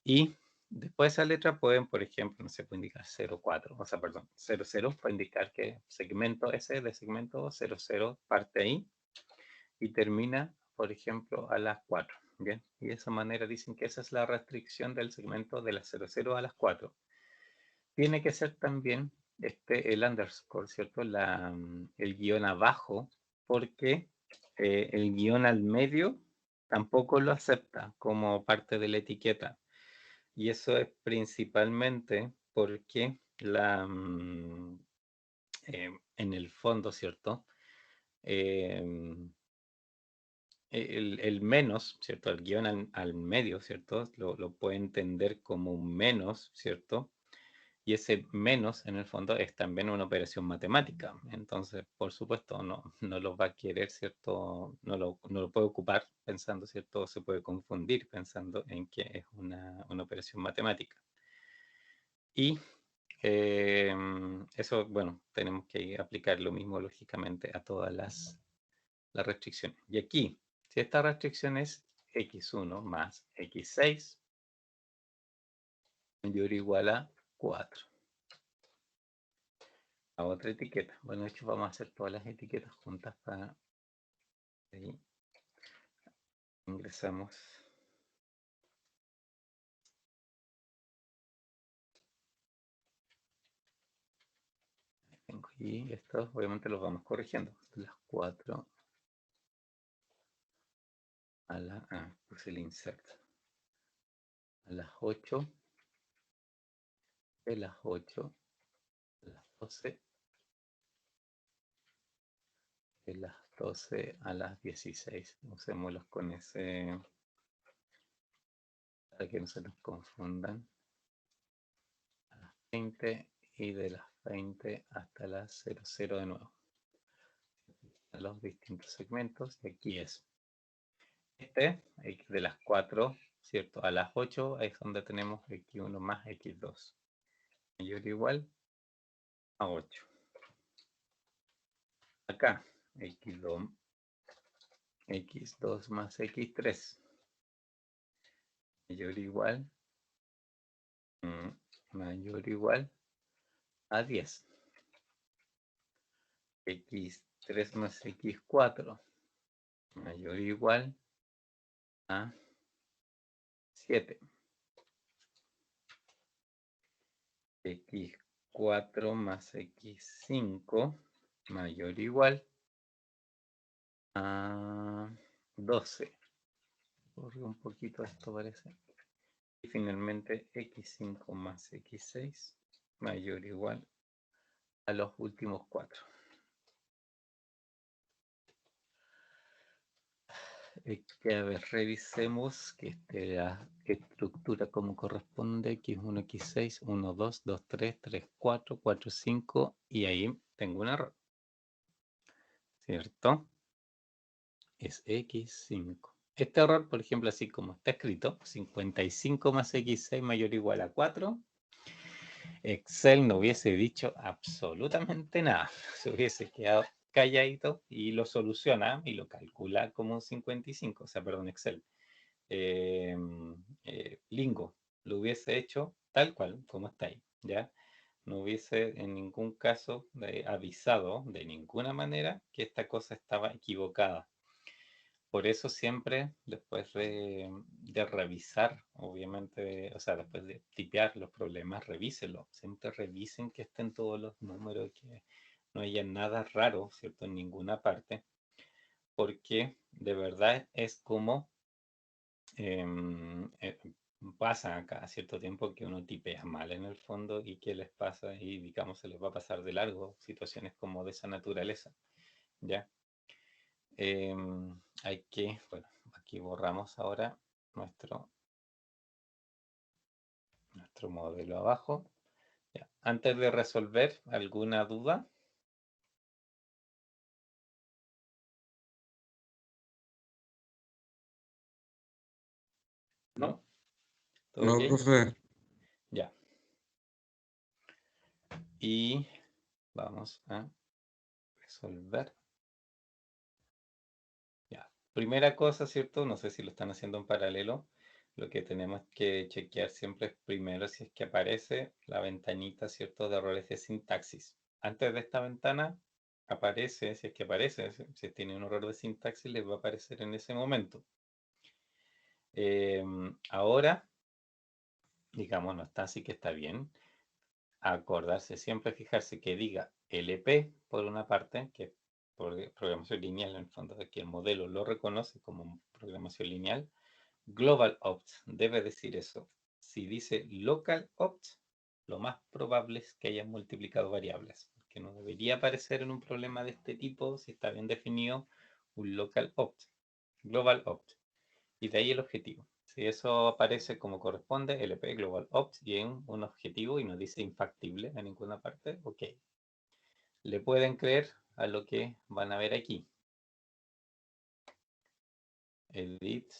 Y después de esa letra pueden, por ejemplo, no sé, puede indicar 04, o sea, perdón, 00 para indicar que segmento ese de segmento 00 parte ahí y termina, por ejemplo, a las 4. Bien, y de esa manera dicen que esa es la restricción del segmento de las 00 a las 4. Tiene que ser también el underscore, ¿cierto? El guión abajo, porque el guión al medio tampoco lo acepta como parte de la etiqueta. Y eso es principalmente porque en el fondo, ¿cierto? El menos, ¿cierto? El guión al medio, ¿cierto? Lo puede entender como un menos, ¿cierto? Y ese menos, en el fondo, es también una operación matemática. Entonces, por supuesto, no lo va a querer, ¿cierto? No lo puede ocupar pensando, ¿cierto? Se puede confundir pensando en que es una operación matemática. Y eso, bueno, tenemos que aplicar lo mismo lógicamente a todas las restricciones. Y aquí, si esta restricción es x1 más x6 mayor o igual a 4. A otra etiqueta. Bueno, de hecho vamos a hacer todas las etiquetas juntas para ahí ingresamos Y estos obviamente los vamos corrigiendo. Las 4 a la... puse el insert. A las 8. De las 8 a las 12. De las 12 a las 16. Usémoslos con ese... para que no se nos confundan. A las 20 y de las 20 hasta las 00 de nuevo. A los distintos segmentos. Y aquí es de las 4, ¿cierto? A las 8 es donde tenemos x1 más x2. Mayor o igual a 8. Acá, x2 más x3. Mayor o igual a 10. x3 más x4 mayor o igual a 7. x4 más x5 mayor o igual a 12. Corre un poquito esto, parece. Y finalmente x5 más x6 mayor o igual a los últimos 4. A ver, revisemos que esté la estructura como corresponde. x1, x6, 1, 2, 2, 3, 3, 4, 4, 5. Y ahí tengo un error. ¿Cierto? Es x5. Este error, por ejemplo, así como está escrito, 55 más x6 mayor o igual a 4. Excel no hubiese dicho absolutamente nada. Se hubiese quedado calladito y lo soluciona y lo calcula como un 55. O sea, perdón, Excel. Lingo lo hubiese hecho tal cual, como está ahí, ¿ya? No hubiese en ningún caso avisado de ninguna manera que esta cosa estaba equivocada. Por eso siempre, después de revisar, obviamente, o sea, después de tipear los problemas, revísenlo. Siempre revisen que estén todos los números, que no haya nada raro, ¿cierto? En ninguna parte. Porque de verdad es como pasa cada cierto tiempo que uno tipea mal en el fondo y que les pasa y digamos se les va a pasar de largo situaciones como de esa naturaleza, ¿ya? Hay que, bueno, aquí borramos ahora nuestro modelo abajo. Ya. Antes de resolver, ¿alguna duda? ¿No? ¿Todo No, ok? profe. Ya. Y vamos a resolver. Ya. Primera cosa, ¿cierto? No sé si lo están haciendo en paralelo. Lo que tenemos que chequear siempre es primero si es que aparece la ventanita, ¿cierto? De errores de sintaxis. Antes de esta ventana aparece, si es que aparece, si tiene un error de sintaxis, les va a aparecer en ese momento. Ahora, digamos, no está así que está bien. Acordarse siempre, fijarse que diga LP por una parte, que es programación lineal en el fondo, que el modelo lo reconoce como programación lineal. Global opt debe decir eso. Si dice local opt, lo más probable es que hayan multiplicado variables, que no debería aparecer en un problema de este tipo si está bien definido un local opt, global opt, y de ahí el objetivo. Si eso aparece como corresponde, LP global opt y en un objetivo y no dice infactible en ninguna parte, ok. Le pueden creer a lo que van a ver aquí. Edit,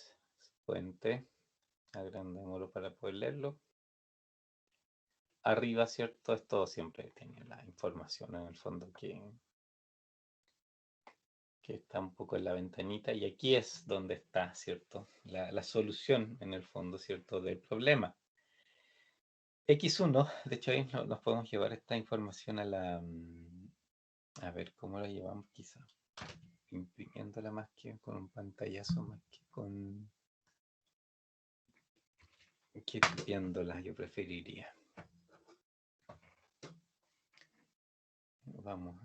fuente, agrandémoslo para poder leerlo. Arriba, ¿cierto? Esto siempre tiene la información en el fondo que está un poco en la ventanita y aquí es donde está, ¿cierto? La solución en el fondo, ¿cierto? Del problema. X1, de hecho ahí nos podemos llevar esta información a la... A ver, ¿cómo la llevamos quizá? Imprimiéndola más que con un pantallazo, más que con... que tipeándola, yo preferiría. Vamos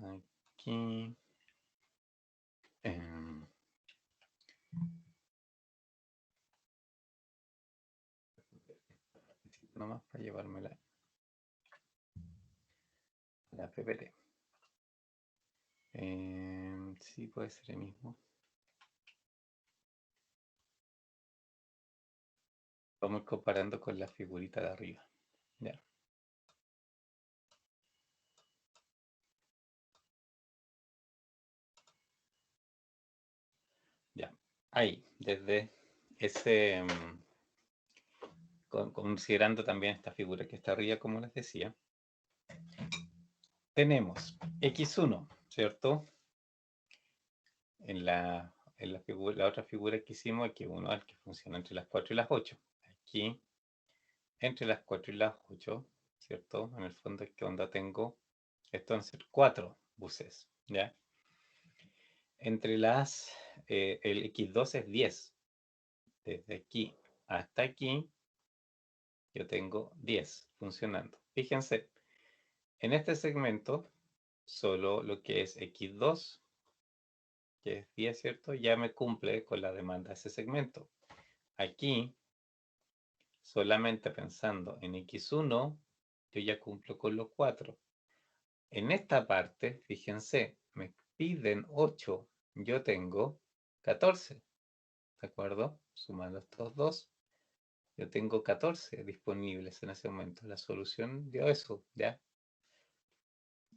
aquí. Nomás para llevarme la PPT. Sí, puede ser el mismo. Vamos comparando con la figurita de arriba. Ya. Ya. Ahí, desde ese, considerando también esta figura que está arriba, como les decía, tenemos x1, ¿cierto? En la otra figura que hicimos, x1 el que funciona entre las 4 y las 8. Aquí, entre las 4 y las 8, ¿cierto? En el fondo es que onda tengo, esto van a ser 4 buses, ¿ya? Entre las, el x2 es 10. Desde aquí hasta aquí, yo tengo 10 funcionando. Fíjense, en este segmento, solo lo que es x2, que es 10, ¿cierto? Ya me cumple con la demanda de ese segmento. Aquí, solamente pensando en x1, yo ya cumplo con los 4. En esta parte, fíjense, me piden 8, yo tengo 14, ¿de acuerdo? Sumando estos dos, yo tengo 14 disponibles en ese momento. La solución dio eso, ¿ya?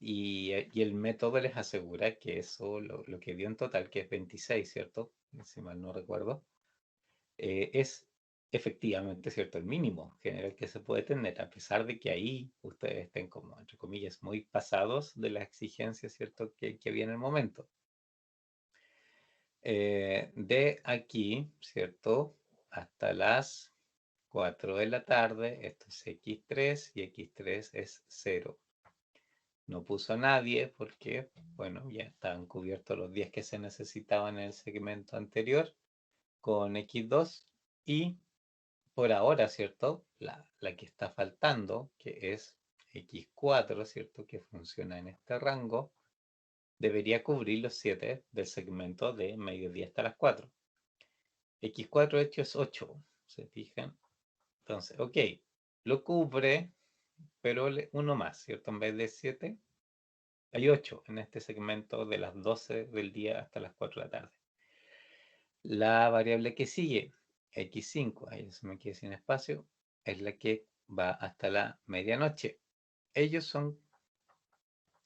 Y el método les asegura que eso, lo que dio en total, que es 26, ¿cierto? Si mal no recuerdo, es efectivamente, ¿cierto? El mínimo general que se puede tener, a pesar de que ahí ustedes estén como, entre comillas, muy pasados de las exigencias, ¿cierto? Que había en el momento. De aquí, ¿cierto? Hasta las 4 de la tarde, esto es x3 y x3 es 0. No puso a nadie porque, bueno, ya estaban cubiertos los 10 que se necesitaban en el segmento anterior con x2 y por ahora, ¿cierto? La que está faltando, que es x4, ¿cierto? Que funciona en este rango, debería cubrir los 7 del segmento de mediodía hasta las 4. x4 hecho es 8, ¿se fijan? Entonces, ok, lo cubre, pero uno más, ¿cierto? En vez de 7, hay 8 en este segmento de las 12 del día hasta las 4 de la tarde. La variable que sigue, x5, ahí se me queda sin espacio, es la que va hasta la medianoche. Ellos son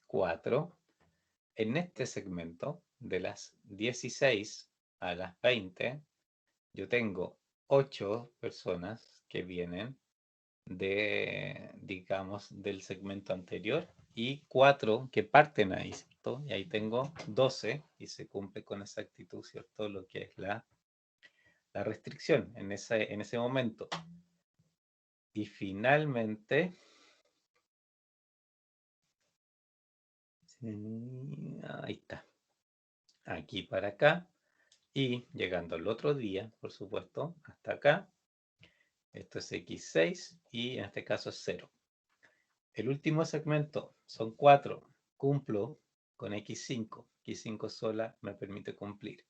4. En este segmento, de las 16 a las 20, yo tengo 8 personas que vienen de, digamos, del segmento anterior y 4 que parten ahí, ¿cierto? Y ahí tengo 12 y se cumple con exactitud, ¿cierto? Lo que es la restricción en ese momento. Y finalmente, ahí está, aquí para acá, y llegando al otro día, por supuesto, hasta acá, esto es x6 y en este caso es 0. El último segmento son 4, cumplo con x5, x5 sola me permite cumplir.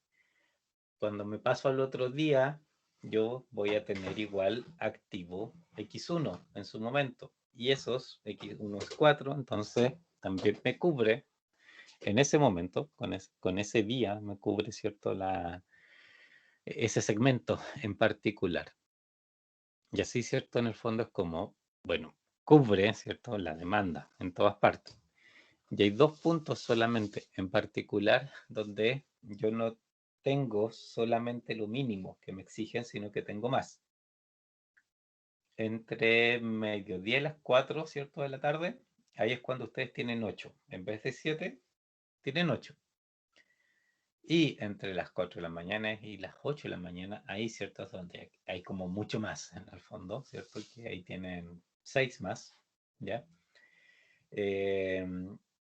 Cuando me paso al otro día, yo voy a tener igual activo x1 en su momento. Y esos x1 es 4, entonces también me cubre en ese momento, con ese día, me cubre, ¿cierto? Ese segmento en particular. Y así, ¿cierto? En el fondo es como, bueno, cubre, ¿cierto? La demanda en todas partes. Y hay dos puntos solamente en particular donde yo no tengo solamente lo mínimo que me exigen, sino que tengo más. Entre mediodía y las 4, ¿cierto? De la tarde, ahí es cuando ustedes tienen 8. En vez de 7, tienen 8. Y entre las 4 de la mañana y las 8 de la mañana, ahí, ¿cierto? Es donde hay como mucho más en el fondo, ¿cierto? Que ahí tienen 6 más, ¿ya? Eh,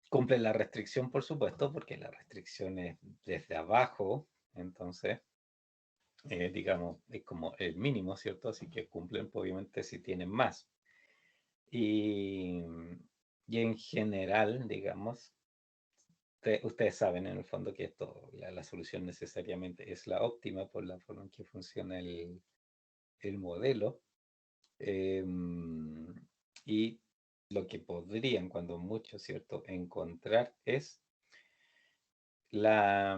Cumple la restricción, por supuesto, porque la restricción es desde abajo, entonces, digamos, es como el mínimo, ¿cierto? Así que cumplen, obviamente, si tienen más. Y en general, digamos, ustedes saben en el fondo que esto, la solución necesariamente es la óptima por la forma en que funciona el modelo. Y lo que podrían, cuando mucho, ¿cierto?, encontrar es la,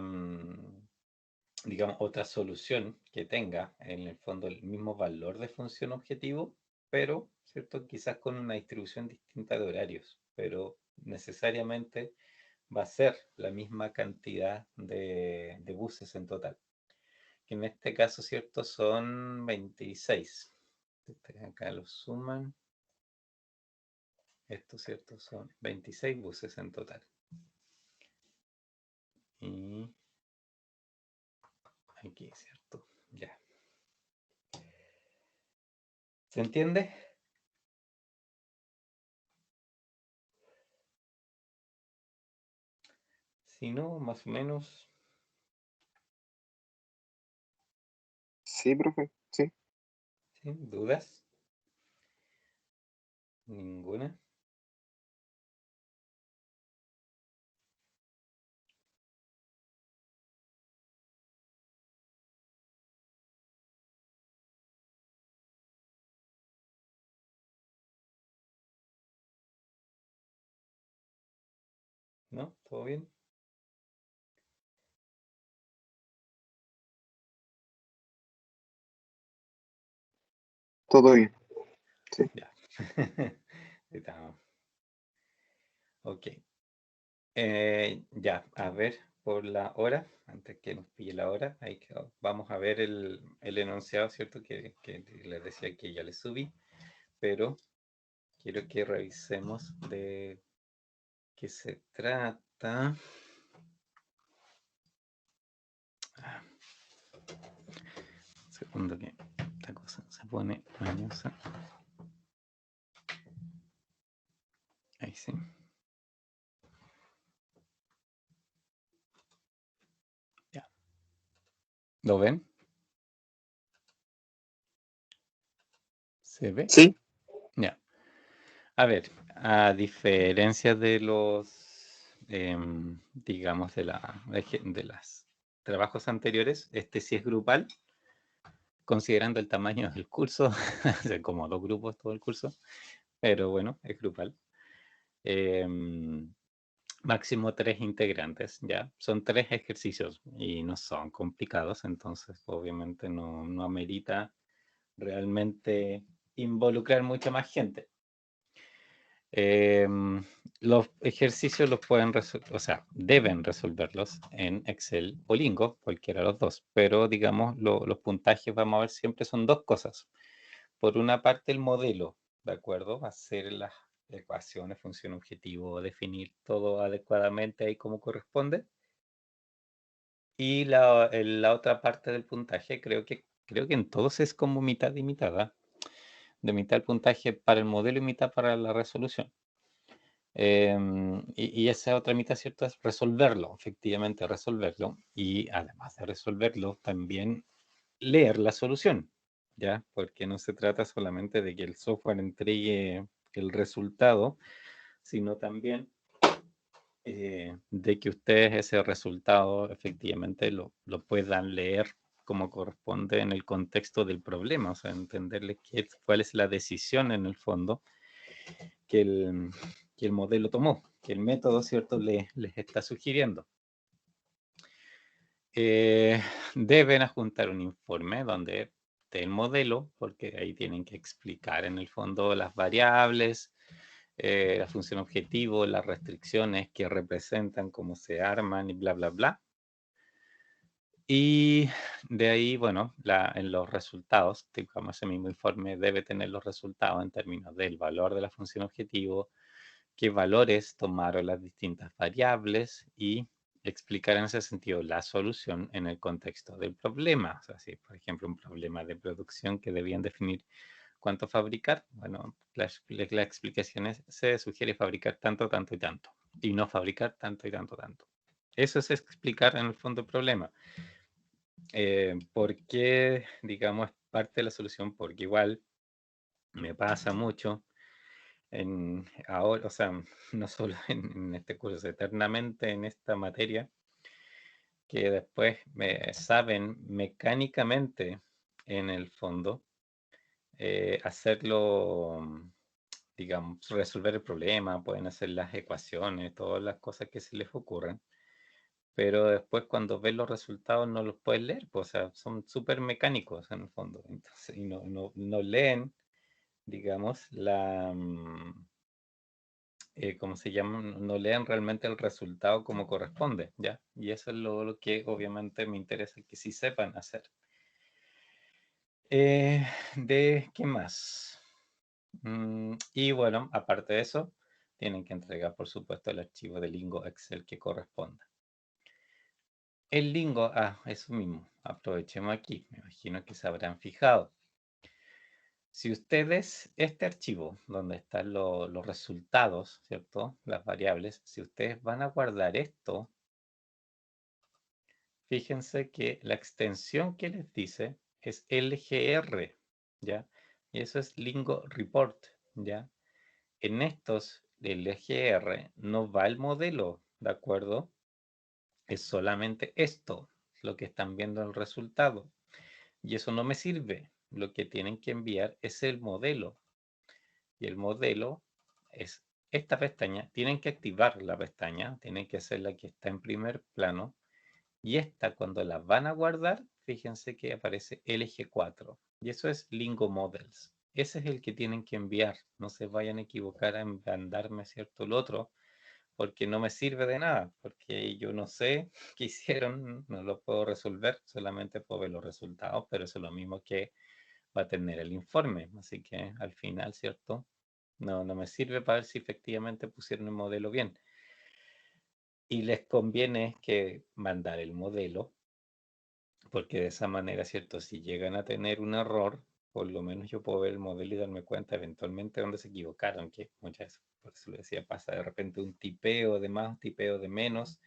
digamos, otra solución que tenga en el fondo el mismo valor de función objetivo, pero, ¿cierto?, quizás con una distribución distinta de horarios, pero necesariamente va a ser la misma cantidad de buses en total. Que en este caso, ¿cierto?, son 26. Ustedes acá lo suman. Esto, ¿cierto? Son 26 buses en total. Y aquí, ¿cierto? Ya. ¿Se entiende? Si no, más o menos. Sí, profe, sí. ¿Sí? ¿Dudas? Ninguna. ¿No? ¿Todo bien? Todo bien. Sí. Ya. Estamos. Ok. Ya, a ver, por la hora, antes que nos pille la hora, vamos a ver el enunciado, ¿cierto? Que les decía que ya les subí, pero quiero que revisemos de qué se trata. Segundo que esta cosa se pone mañosa. Ahí sí. Ya. ¿Lo ven? ¿Se ve? Sí. Ya. A ver, a diferencia de los, digamos, de las trabajos anteriores, este sí es grupal, considerando el tamaño del curso, como 2 grupos todo el curso, pero bueno, es grupal. Máximo 3 integrantes, ¿ya? Son 3 ejercicios y no son complicados, entonces obviamente no amerita realmente involucrar mucha más gente. Los ejercicios los pueden resolver, o sea, deben resolverlos en Excel o Lingo, cualquiera de los dos, pero digamos, los puntajes, vamos a ver, siempre son 2 cosas. Por una parte, el modelo, ¿de acuerdo? Hacer las ecuaciones, función objetivo, definir todo adecuadamente ahí como corresponde. Y la otra parte del puntaje, creo que en todos es como mitad y mitad, ¿ah? De mitad el puntaje para el modelo y mitad para la resolución. Y esa otra mitad, ¿cierto? Es resolverlo, efectivamente resolverlo. Y además de resolverlo, también leer la solución, ¿ya? Porque no se trata solamente de que el software entregue el resultado, sino también de que ustedes ese resultado efectivamente lo puedan leer como corresponde en el contexto del problema, o sea, entenderle cuál es la decisión en el fondo que el modelo tomó, que el método, ¿cierto?, les está sugiriendo. Deben adjuntar un informe donde esté el modelo, porque ahí tienen que explicar en el fondo las variables, la función objetivo, las restricciones que representan, cómo se arman y bla, bla, bla. Y de ahí, bueno, en los resultados, digamos, ese mismo informe debe tener los resultados en términos del valor de la función objetivo, qué valores tomaron las distintas variables y explicar en ese sentido la solución en el contexto del problema. O sea, si por ejemplo un problema de producción que debían definir cuánto fabricar, bueno, la explicación se sugiere fabricar tanto, tanto y tanto, y no fabricar tanto y tanto, tanto. Eso es explicar en el fondo el problema. ¿Por qué, digamos, parte de la solución? Porque igual me pasa mucho ahora, o sea, no solo en este curso, eternamente en esta materia, que después saben mecánicamente, en el fondo, hacerlo, digamos, resolver el problema, pueden hacer las ecuaciones, todas las cosas que se les ocurran, pero después cuando ven los resultados no los pueden leer, pues, o sea, son súper mecánicos en el fondo, entonces, y no leen, digamos, ¿cómo se llama? No leen realmente el resultado como corresponde, ¿ya? Y eso es lo que obviamente me interesa que sí sepan hacer. ¿De qué más? Y bueno, aparte de eso, tienen que entregar, por supuesto, el archivo de Lingo Excel que corresponda. El Lingo, eso mismo, aprovechemos aquí, me imagino que se habrán fijado. Si ustedes, este archivo, donde están los resultados, ¿cierto? Las variables, si ustedes van a guardar esto, fíjense que la extensión que les dice es LGR, ¿ya? Y eso es Lingo Report, ¿ya? En estos LGR no va el modelo, ¿de acuerdo? Es solamente esto, lo que están viendo en el resultado. Y eso no me sirve. Lo que tienen que enviar es el modelo. Y el modelo es esta pestaña. Tienen que activar la pestaña, tienen que hacer la que está en primer plano. Y esta, cuando la van a guardar, fíjense que aparece LG4. Y eso es Lingo Models. Ese es el que tienen que enviar. No se vayan a equivocar a mandarme, ¿cierto? El otro, porque no me sirve de nada. Porque yo no sé qué hicieron, no lo puedo resolver. Solamente puedo ver los resultados, pero eso es lo mismo que va a tener el informe. Así que al final, ¿cierto? No me sirve para ver si efectivamente pusieron el modelo bien. Y les conviene que mandar el modelo, porque de esa manera, ¿cierto? Si llegan a tener un error, por lo menos yo puedo ver el modelo y darme cuenta eventualmente dónde se equivocaron, que muchas veces, por eso lo decía, pasa de repente un tipeo de más, un tipeo de menos,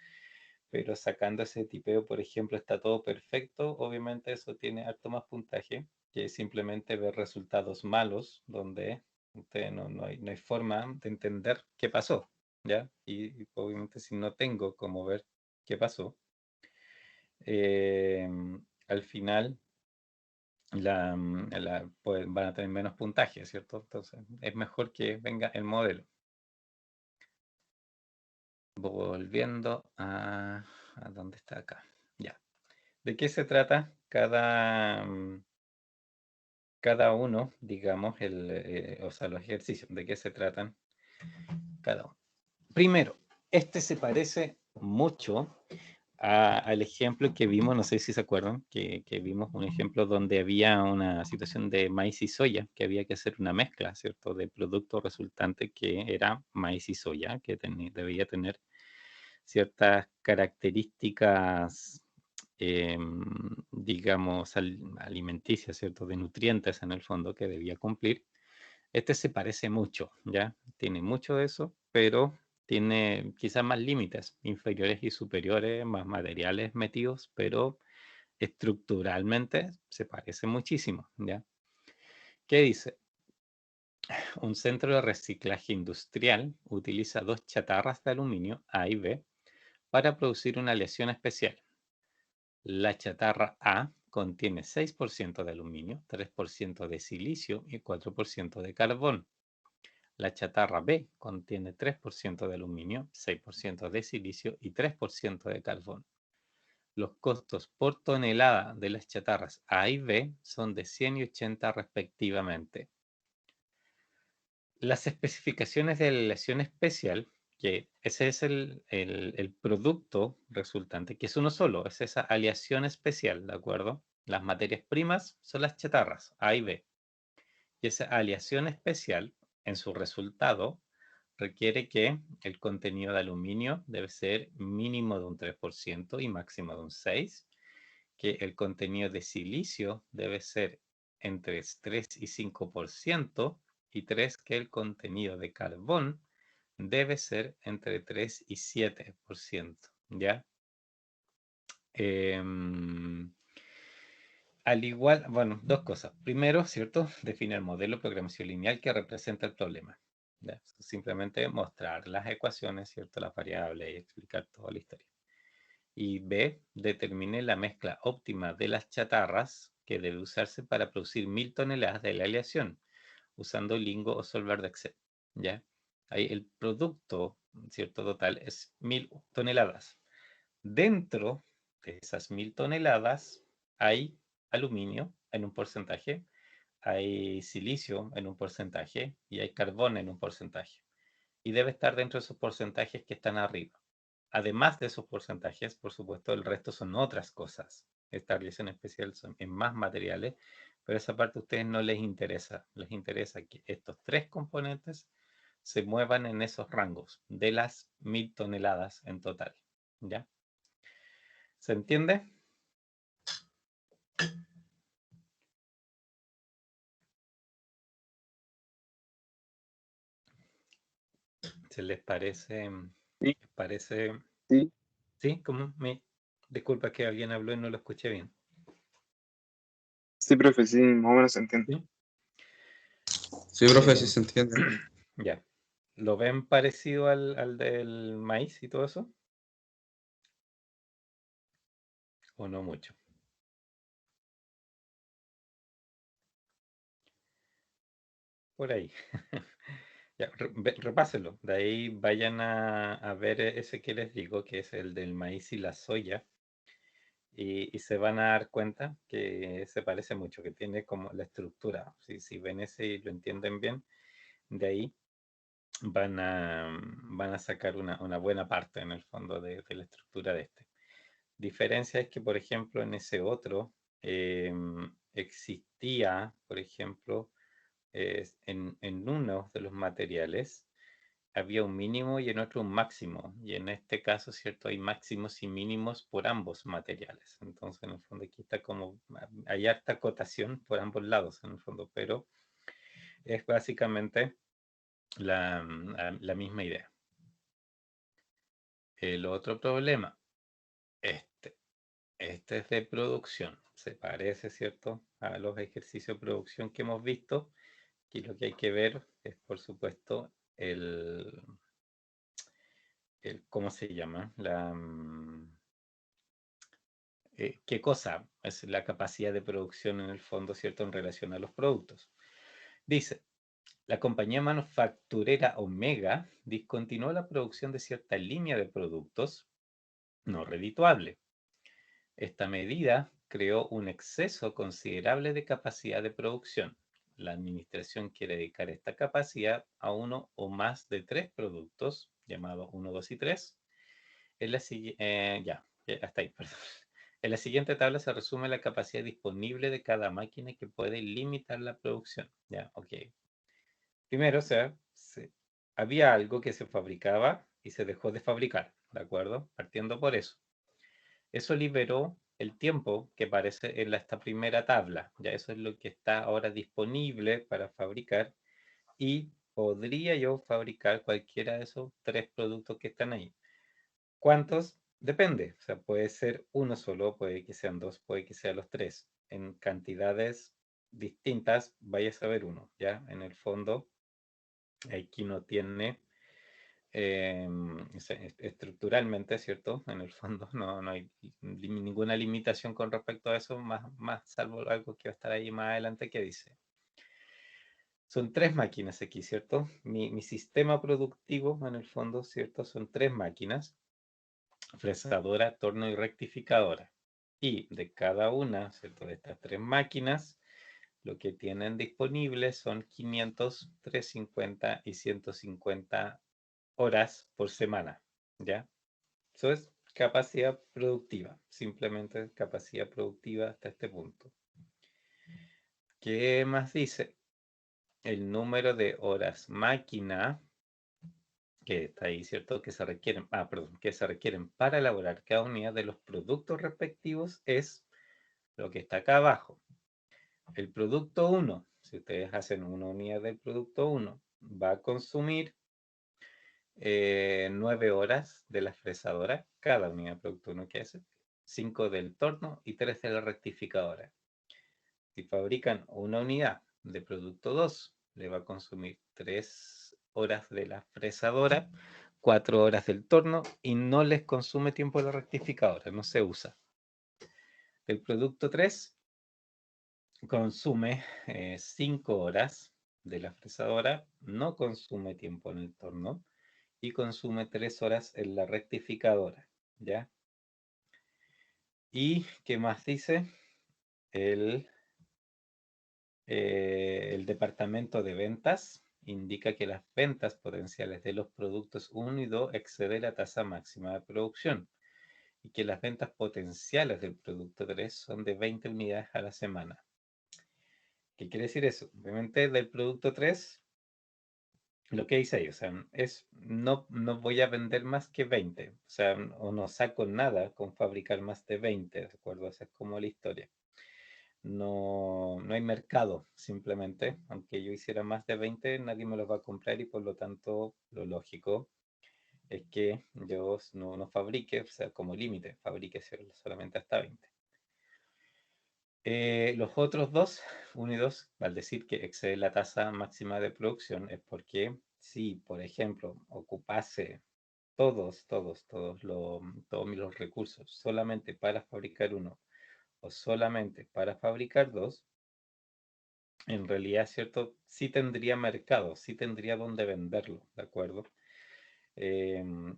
pero sacando ese tipeo, por ejemplo, está todo perfecto, obviamente eso tiene harto más puntaje que simplemente ver resultados malos, donde usted no hay forma de entender qué pasó, ¿ya? Y obviamente si no tengo cómo ver qué pasó, al final pues, van a tener menos puntaje, ¿cierto? Entonces es mejor que venga el modelo. Volviendo a dónde está acá. Ya. ¿De qué se trata cada uno, digamos, o sea, los ejercicios? ¿De qué se tratan cada uno? Primero, este se parece mucho al ejemplo que vimos, no sé si se acuerdan, que vimos un ejemplo donde había una situación de maíz y soya, que había que hacer una mezcla, ¿cierto?, de producto resultante que era maíz y soya, que debía tener ciertas características, digamos, alimenticias, ¿cierto?, de nutrientes en el fondo que debía cumplir. Este se parece mucho, ¿ya? Tiene mucho de eso, pero tiene quizás más límites, inferiores y superiores, más materiales metidos, pero estructuralmente se parece muchísimo, ¿ya? ¿Qué dice? Un centro de reciclaje industrial utiliza dos chatarras de aluminio, A y B, para producir una aleación especial. La chatarra A contiene 6% de aluminio, 3% de silicio y 4% de carbón. La chatarra B contiene 3% de aluminio, 6% de silicio y 3% de carbón. Los costos por tonelada de las chatarras A y B son de 100 y 80 respectivamente. Las especificaciones de la aleación especial, que ese es el producto resultante, que es uno solo, es esa aleación especial, ¿de acuerdo? Las materias primas son las chatarras A y B. Y esa aleación especial, en su resultado, requiere que el contenido de aluminio debe ser mínimo de un 3% y máximo de un 6%, que el contenido de silicio debe ser entre 3 y 5%, y 3, que el contenido de carbón debe ser entre 3 y 7%, ¿ya? Al igual, bueno, dos cosas. Primero, ¿cierto? Define el modelo de programación lineal que representa el problema. ¿ya? Simplemente mostrar las ecuaciones, ¿cierto? Las variables y explicar toda la historia. Y B, determine la mezcla óptima de las chatarras que debe usarse para producir 1000 toneladas de la aleación, usando Lingo o Solver de Excel, ¿ya? Ahí el producto, ¿cierto? Total es 1000 toneladas. Dentro de esas 1000 toneladas hay aluminio en un porcentaje, hay silicio en un porcentaje y hay carbón en un porcentaje. Y debe estar dentro de esos porcentajes que están arriba. Además de esos porcentajes, por supuesto, el resto son otras cosas. Esta realización especial son en más materiales, pero esa parte a ustedes no les interesa. Les interesa que estos tres componentes se muevan en esos rangos de las 1000 toneladas en total. ¿Ya? ¿Se entiende? ¿Se les parece? Sí, ¿Les parece? sí, ¿Sí? ¿Cómo me? Disculpa que alguien habló y no lo escuché bien. sí, profe, sí, más o menos se entiende. ¿Sí? Sí, profe, sí se entiende. Ya. ¿Lo ven parecido al del maíz y todo eso? ¿O no mucho? Por ahí. Ya, repásenlo. De ahí vayan a ver ese que les digo, que es el del maíz y la soya. Y se van a dar cuenta que se parece mucho, que tiene como la estructura. Si ven ese y lo entienden bien, de ahí van a sacar una buena parte en el fondo de la estructura de este. Diferencia es que, por ejemplo, en ese otro existía, por ejemplo, en uno de los materiales había un mínimo y en otro un máximo. Y en este caso, ¿cierto? Hay máximos y mínimos por ambos materiales. Entonces, en el fondo, aquí está como, hay harta acotación por ambos lados, en el fondo, pero es básicamente la misma idea. El otro problema, este es de producción. Se parece, ¿cierto?, a los ejercicios de producción que hemos visto. Y lo que hay que ver es, por supuesto, ¿cómo se llama? ¿Qué cosa es la capacidad de producción en el fondo, ¿cierto?, en relación a los productos. Dice, la compañía manufacturera Omega discontinuó la producción de cierta línea de productos no redituable. Esta medida creó un exceso considerable de capacidad de producción. La administración quiere dedicar esta capacidad a uno o más de 3 productos, llamados 1, 2 y 3. Hasta ahí, perdón. En la siguiente tabla se resume la capacidad disponible de cada máquina que puede limitar la producción. Ya, ok. Primero, o sea, había algo que se fabricaba y se dejó de fabricar, ¿de acuerdo? Partiendo por eso. Eso liberó el tiempo que aparece en esta primera tabla. Ya eso es lo que está ahora disponible para fabricar y podría yo fabricar cualquiera de esos 3 productos que están ahí. ¿Cuántos? Depende. O sea, puede ser uno solo, puede que sean 2, puede que sean los 3. En cantidades distintas, vaya a saber uno. Ya en el fondo, aquí no tiene estructuralmente, ¿cierto? En el fondo no hay ninguna limitación con respecto a eso, más salvo algo que va a estar ahí más adelante que dice. Son 3 máquinas aquí, ¿cierto? Mi sistema productivo, en el fondo, ¿cierto? Son 3 máquinas, fresadora, torno y rectificadora. Y de cada una, ¿cierto?, de estas 3 máquinas, lo que tienen disponible son 500, 350 y 150 horas por semana, ¿ya? Eso es capacidad productiva, simplemente capacidad productiva hasta este punto. ¿Qué más dice? El número de horas máquina que está ahí, ¿cierto? Que se requieren, que se requieren para elaborar cada unidad de los productos respectivos es lo que está acá abajo. El producto 1, si ustedes hacen una unidad del producto 1, va a consumir 9 horas de la fresadora, cada unidad de producto 1 que hace, 5 del torno y 3 de la rectificadora. Si fabrican una unidad de producto 2, le va a consumir 3 horas de la fresadora, 4 horas del torno y no les consume tiempo la rectificadora, no se usa. El producto 3 consume 5 horas de la fresadora, no consume tiempo en el torno y consume 3 horas en la rectificadora, ¿ya? ¿Y qué más dice? El departamento de ventas indica que las ventas potenciales de los productos 1 y 2 exceden la tasa máxima de producción y que las ventas potenciales del producto 3 son de 20 unidades a la semana. ¿Qué quiere decir eso? Obviamente del producto 3, lo que dice ahí, o sea, es no voy a vender más que 20, o sea, o no saco nada con fabricar más de 20, ¿de acuerdo? Esa es como la historia. No hay mercado, simplemente. Aunque yo hiciera más de 20, nadie me los va a comprar y por lo tanto lo lógico es que yo no fabrique, o sea, como límite, fabrique solamente hasta 20. Los otros dos, 1 y 2, al decir que excede la tasa máxima de producción, es porque si, por ejemplo, ocupase todos los recursos solamente para fabricar uno o solamente para fabricar dos, en realidad, ¿cierto? Sí tendría mercado, sí tendría donde venderlo, ¿de acuerdo?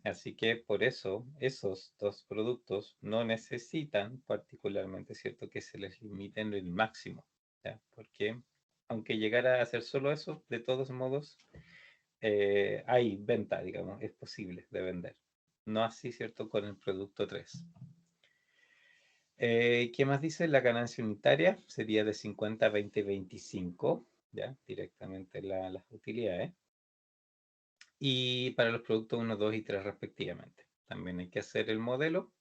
Así que por eso esos dos productos no necesitan particularmente, ¿cierto? Que se les limiten el máximo, ¿ya? Porque aunque llegara a hacer solo eso, de todos modos, hay venta, digamos, es posible de vender. No así, ¿cierto? Con el producto 3. ¿Qué más dice? La ganancia unitaria sería de 50, 20, 25, ¿ya? Directamente las utilidades. Y para los productos 1, 2 y 3 respectivamente. También hay que hacer el modelo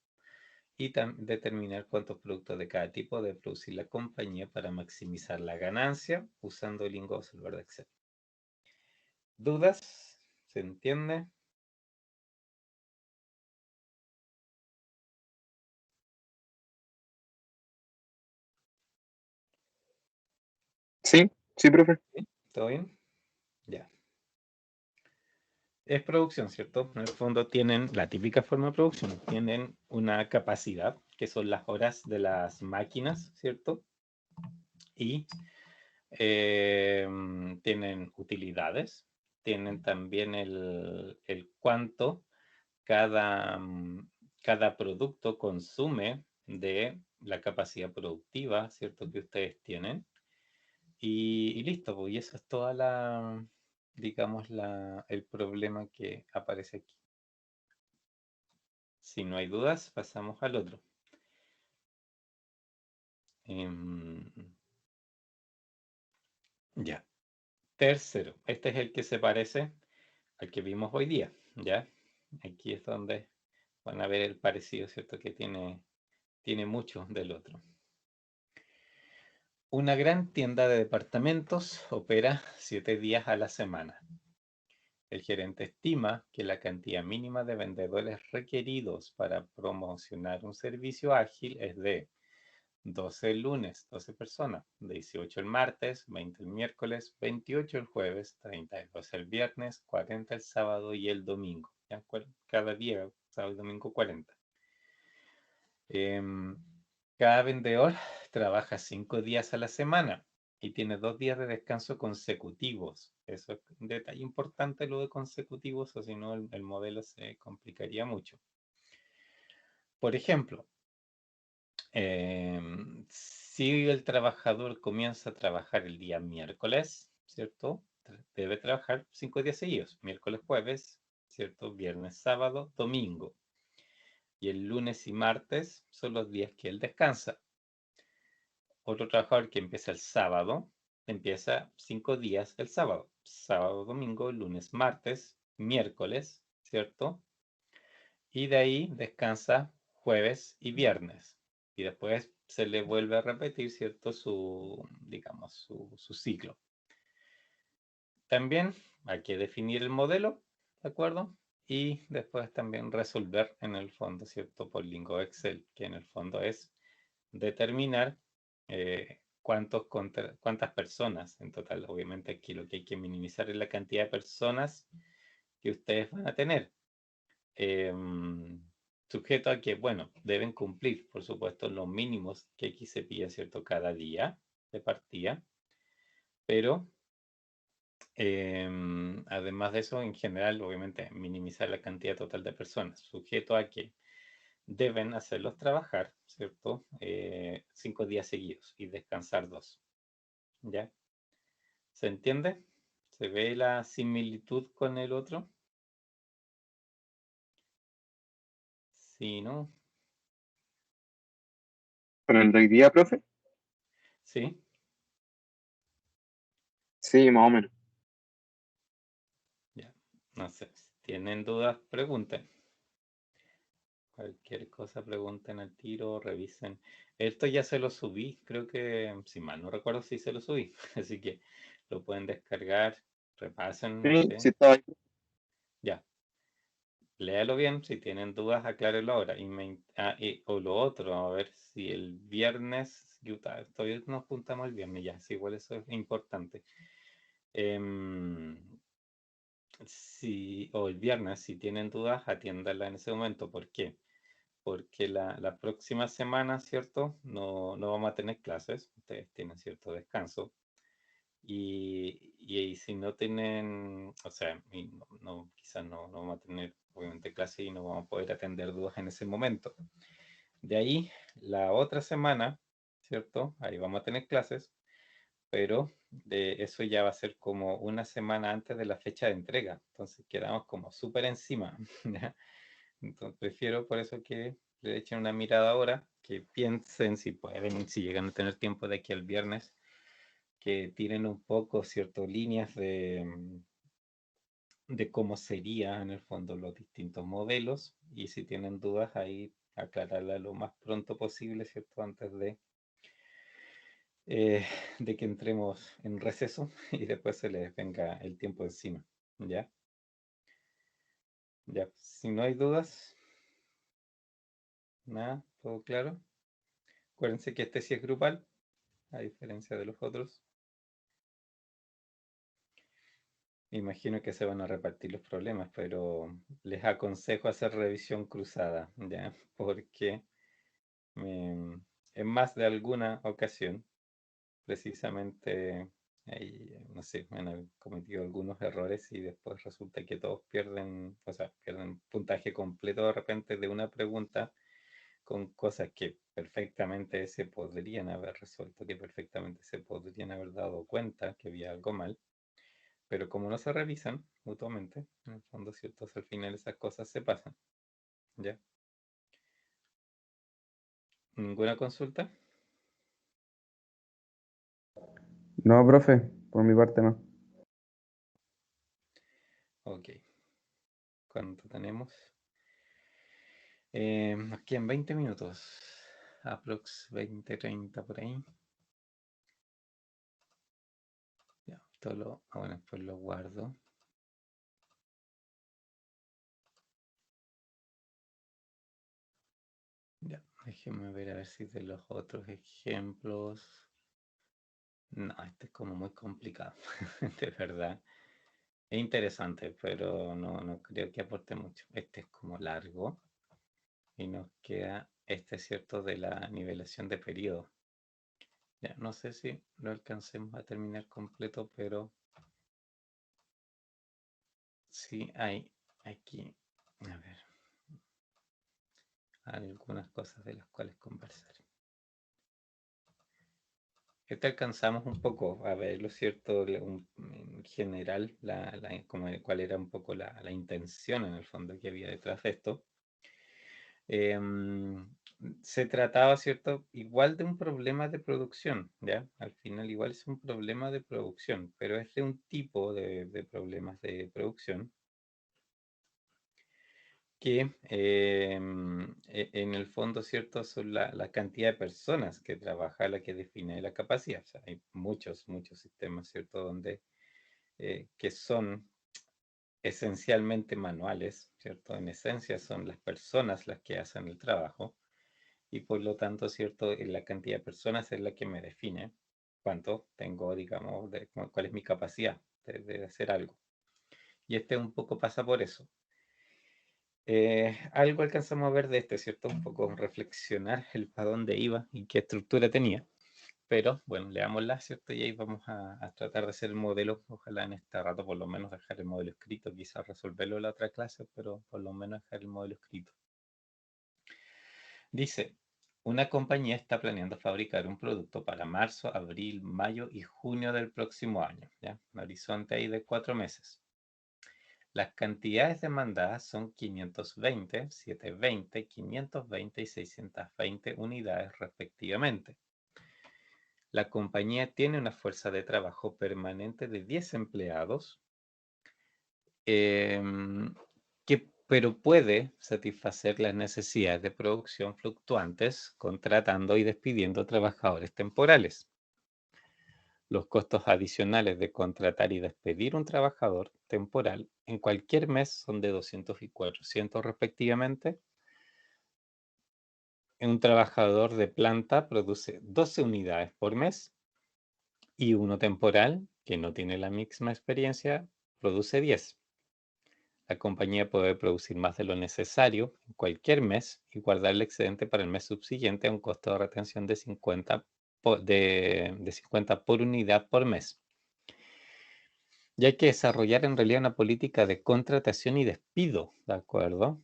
y determinar cuántos productos de cada tipo debe producir la compañía para maximizar la ganancia usando el Lingo Solver de Excel. ¿Dudas? ¿Se entiende? Sí, sí, profe. ¿Sí? ¿Todo bien? Ya. Es producción, ¿cierto? En el fondo tienen la típica forma de producción, tienen una capacidad, que son las horas de las máquinas, ¿cierto? Y tienen utilidades, tienen también el cuánto cada, cada producto consume de la capacidad productiva, ¿cierto? Que ustedes tienen. Y listo, pues, y eso es toda la, digamos, el problema que aparece aquí. Si no hay dudas, pasamos al otro. Ya. Tercero, este es el que se parece al que vimos hoy día, ¿ya? Aquí es donde van a ver el parecido, ¿cierto? Que tiene mucho del otro. Una gran tienda de departamentos opera 7 días a la semana. El gerente estima que la cantidad mínima de vendedores requeridos para promocionar un servicio ágil es de 12 el lunes, 12 personas, 18 el martes, 20 el miércoles, 28 el jueves, 32 el viernes, 40 el sábado y el domingo. ¿Ya? Cada día, sábado y domingo, 40. Cada vendedor trabaja 5 días a la semana y tiene 2 días de descanso consecutivos. Eso es un detalle importante, lo de consecutivos, o si no el modelo se complicaría mucho. Por ejemplo, si el trabajador comienza a trabajar el día miércoles, ¿cierto? Debe trabajar 5 días seguidos, miércoles, jueves, ¿cierto? Viernes, sábado, domingo. Y el lunes y martes son los días que él descansa. Otro trabajador que empieza el sábado, empieza 5 días el sábado. Sábado, domingo, lunes, martes, miércoles, ¿cierto? Y de ahí descansa jueves y viernes. Y después se le vuelve a repetir, ¿cierto? Digamos, su ciclo. También hay que definir el modelo, ¿de acuerdo? Y después también resolver en el fondo, ¿cierto? Por Lingo Excel, que en el fondo es determinar cuántas personas en total. Obviamente aquí lo que hay que minimizar es la cantidad de personas que ustedes van a tener. Sujeto a que, bueno, deben cumplir, por supuesto, los mínimos que aquí se pide, ¿cierto? Cada día de partida. Pero, además de eso, en general, obviamente, minimizar la cantidad total de personas, sujeto a que deben hacerlos trabajar, ¿cierto? 5 días seguidos y descansar 2. ¿Ya? ¿Se entiende? ¿Se ve la similitud con el otro? Sí, ¿no? ¿Con el de hoy día, profe? Sí. Sí, más o menos. Ya. No sé. Si tienen dudas, pregunten. Cualquier cosa pregunten al tiro, revisen. Esto ya se lo subí, creo que, si mal no recuerdo, sí se lo subí. Así que lo pueden descargar, repasen, no Sí, sé. sí estaba ahí. Ya. Léalo bien, si tienen dudas, aclárenlo ahora. O lo otro, a ver si el viernes, todavía nos juntamos el viernes, ya, sí, igual eso es importante. O el viernes, si tienen dudas, atiéndanla en ese momento. ¿Por qué? Porque la próxima semana, ¿cierto? No vamos a tener clases, ustedes tienen cierto descanso. Y si no tienen, o sea, quizás no vamos a tener obviamente clase y no vamos a poder atender dudas en ese momento. De ahí, la otra semana, ¿cierto? Ahí vamos a tener clases, pero eso ya va a ser como una semana antes de la fecha de entrega. Entonces quedamos como súper encima. ¿Ya? Entonces prefiero por eso que le echen una mirada ahora, que piensen si pueden, si llegan a tener tiempo de aquí al viernes, que tienen un poco, ciertas líneas de cómo sería en el fondo los distintos modelos, y si tienen dudas ahí aclararla lo más pronto posible, ¿cierto? Antes de que entremos en receso y después se les venga el tiempo encima, ¿ya? Ya, si no hay dudas, nada, todo claro. Acuérdense que este sí es grupal, a diferencia de los otros. Me imagino que se van a repartir los problemas, pero les aconsejo hacer revisión cruzada, ¿ya? Porque en más de alguna ocasión, precisamente, no sé, han cometido algunos errores y después resulta que todos pierden, o sea, pierden puntaje completo de repente de una pregunta con cosas que perfectamente se podrían haber resuelto, que perfectamente se podrían haber dado cuenta que había algo mal. Pero como no se revisan mutuamente, en el fondo, ¿cierto? Al final esas cosas se pasan. ¿Ya? ¿Ninguna consulta? No, profe, por mi parte no. Ok. ¿Cuánto tenemos? Aquí en 20 minutos. Aprox 20, 30 por ahí. Ya, bueno, pues lo guardo. Ya, déjenme ver a ver si de los otros ejemplos. No, este es como muy complicado, de verdad. Es interesante, pero no creo que aporte mucho. Este es como largo y nos queda este, ¿cierto? De la nivelación de periodo. Ya, no sé si lo alcancemos a terminar completo, pero sí hay aquí, a ver, algunas cosas de las cuales conversar. Este alcanzamos un poco a ver, lo cierto, en general, como cuál era un poco la intención en el fondo que había detrás de esto. Se trataba, ¿cierto? Igual de un problema de producción, ¿ya? Al final igual es un problema de producción, pero es de un tipo de problemas de producción que en el fondo, ¿cierto? Son la cantidad de personas que trabaja la que define la capacidad. O sea, hay muchos sistemas, ¿cierto? Donde que son esencialmente manuales, ¿cierto? En esencia son las personas las que hacen el trabajo y por lo tanto, ¿cierto? La cantidad de personas es la que me define. cuánto tengo, digamos, cuál es mi capacidad de hacer algo. Y este un poco pasa por eso. Algo alcanzamos a ver de este, ¿cierto? Un poco reflexionar el para dónde iba y qué estructura tenía. Pero bueno, leámosla, ¿cierto? Y ahí vamos a tratar de hacer el modelo. Ojalá en este rato por lo menos dejar el modelo escrito, quizás resolverlo en la otra clase, pero por lo menos dejar el modelo escrito. Dice, una compañía está planeando fabricar un producto para marzo, abril, mayo y junio del próximo año, ¿ya? Un horizonte ahí de 4 meses. Las cantidades demandadas son 520, 720, 520 y 620 unidades respectivamente. La compañía tiene una fuerza de trabajo permanente de 10 empleados, pero puede satisfacer las necesidades de producción fluctuantes contratando y despidiendo trabajadores temporales. Los costos adicionales de contratar y despedir un trabajador temporal en cualquier mes son de 200 y 400 respectivamente. Un trabajador de planta produce 12 unidades por mes y uno temporal, que no tiene la misma experiencia, produce 10. La compañía puede producir más de lo necesario en cualquier mes y guardar el excedente para el mes subsiguiente a un costo de retención de 50 por unidad por mes. Y hay que desarrollar en realidad una política de contratación y despido, ¿de acuerdo?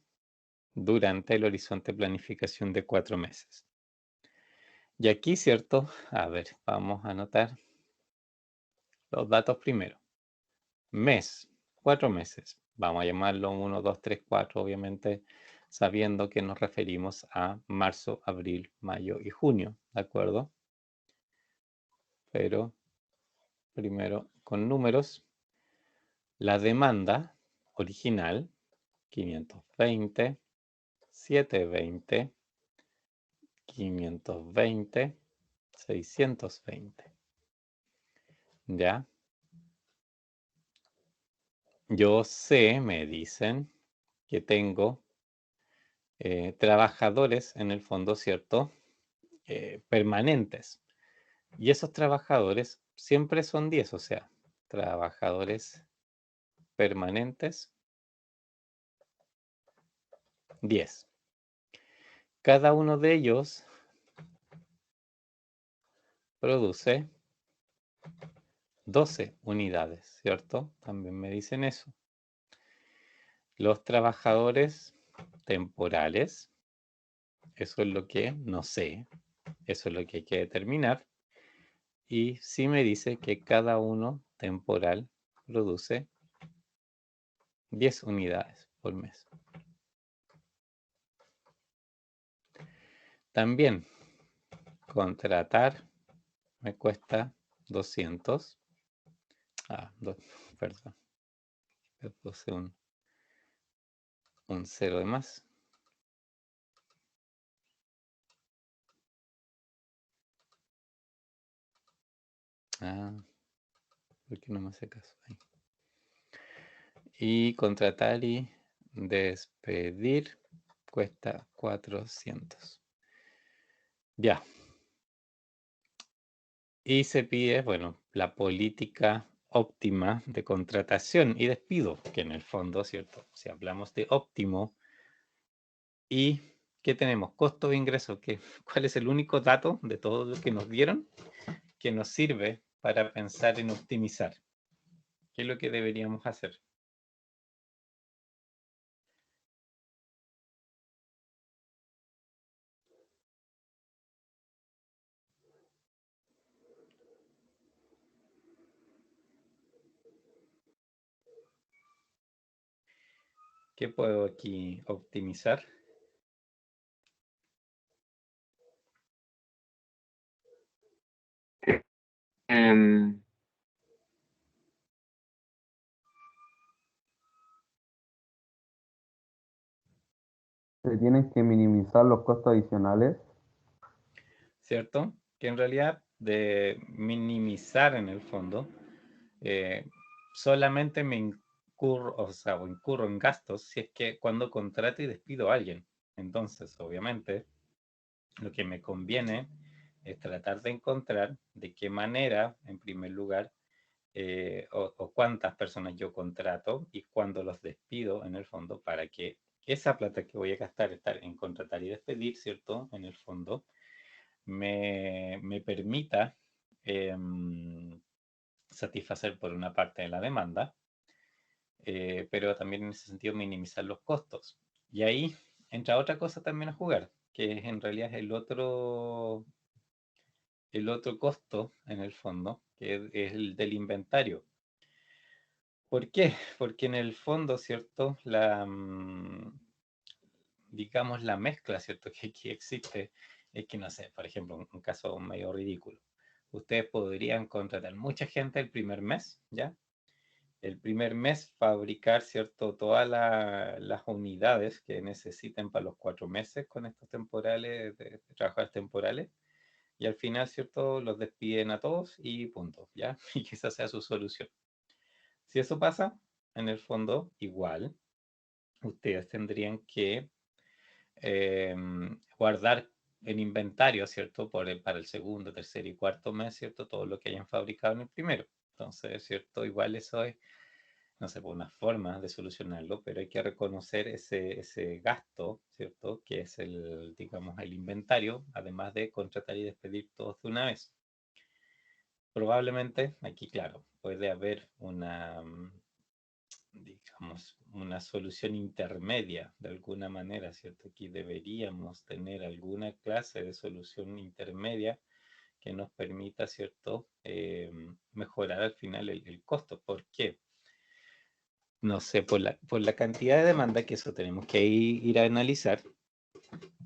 Durante el horizonte de planificación de 4 meses. Y aquí, ¿cierto? A ver, vamos a anotar los datos primero. Mes, 4 meses. Vamos a llamarlo 1, 2, 3, 4, obviamente, sabiendo que nos referimos a marzo, abril, mayo y junio, ¿de acuerdo? Pero primero con números. La demanda original, 520, 720, 520, 620. ¿Ya? Yo sé, me dicen, que tengo trabajadores en el fondo, ¿cierto? Permanentes. Y esos trabajadores siempre son 10, o sea, trabajadores permanentes, 10. Cada uno de ellos produce 12 unidades, ¿cierto? También me dicen eso. Los trabajadores temporales, eso es lo que no sé, eso es lo que hay que determinar. Y sí me dice que cada uno temporal produce 10 unidades por mes. También contratar me cuesta 200. Perdón. Le puse un 0 de más. ¿Por qué no me hace caso ahí? Y contratar y despedir cuesta 400. Ya. Y se pide, bueno, la política óptima de contratación y despido, que en el fondo, ¿cierto? Si hablamos de óptimo, ¿y qué tenemos? Costo de ingreso, ¿cuál es el único dato de todo lo que nos dieron que nos sirve para pensar en optimizar? ¿Qué es lo que deberíamos hacer? ¿Qué puedo aquí optimizar? Em, Se tienen que minimizar los costos adicionales. ¿Cierto? Que en realidad de minimizar en el fondo, solamente me incurro en gastos si es que cuando contrato y despido a alguien. Entonces, obviamente, lo que me conviene es tratar de encontrar de qué manera, en primer lugar, o cuántas personas yo contrato y cuándo los despido, en el fondo, para que esa plata que voy a gastar estar en contratar y despedir, ¿cierto? En el fondo, me permita satisfacer por una parte de la demanda, pero también en ese sentido minimizar los costos. Y ahí entra otra cosa también a jugar, que es en realidad el otro costo, en el fondo, que es el del inventario. ¿Por qué? Porque en el fondo, ¿cierto? Digamos, la mezcla, ¿cierto? Que aquí existe es que, no sé, por ejemplo, un caso medio ridículo. Ustedes podrían contratar mucha gente el primer mes, ¿ya? El primer mes fabricar, ¿cierto? Todas las unidades que necesiten para los 4 meses con estos temporales, de trabajadores temporales. Y al final, ¿cierto? Los despiden a todos y punto, ¿ya? Y que esa sea su solución. Si eso pasa, en el fondo, igual, ustedes tendrían que guardar en inventario, ¿cierto? Para el segundo, tercer y cuarto mes, ¿cierto? Todo lo que hayan fabricado en el primero. Entonces, ¿cierto? Igual eso es, no sé, por una forma de solucionarlo, pero hay que reconocer ese gasto, ¿cierto? Que es digamos, el inventario, además de contratar y despedir todos de una vez. Probablemente, aquí, claro, puede haber digamos, una solución intermedia de alguna manera, ¿cierto? Aquí deberíamos tener alguna clase de solución intermedia que nos permita, ¿cierto? Mejorar al final el costo. ¿Por qué? No sé, por la cantidad de demanda, que eso tenemos que ir a analizar,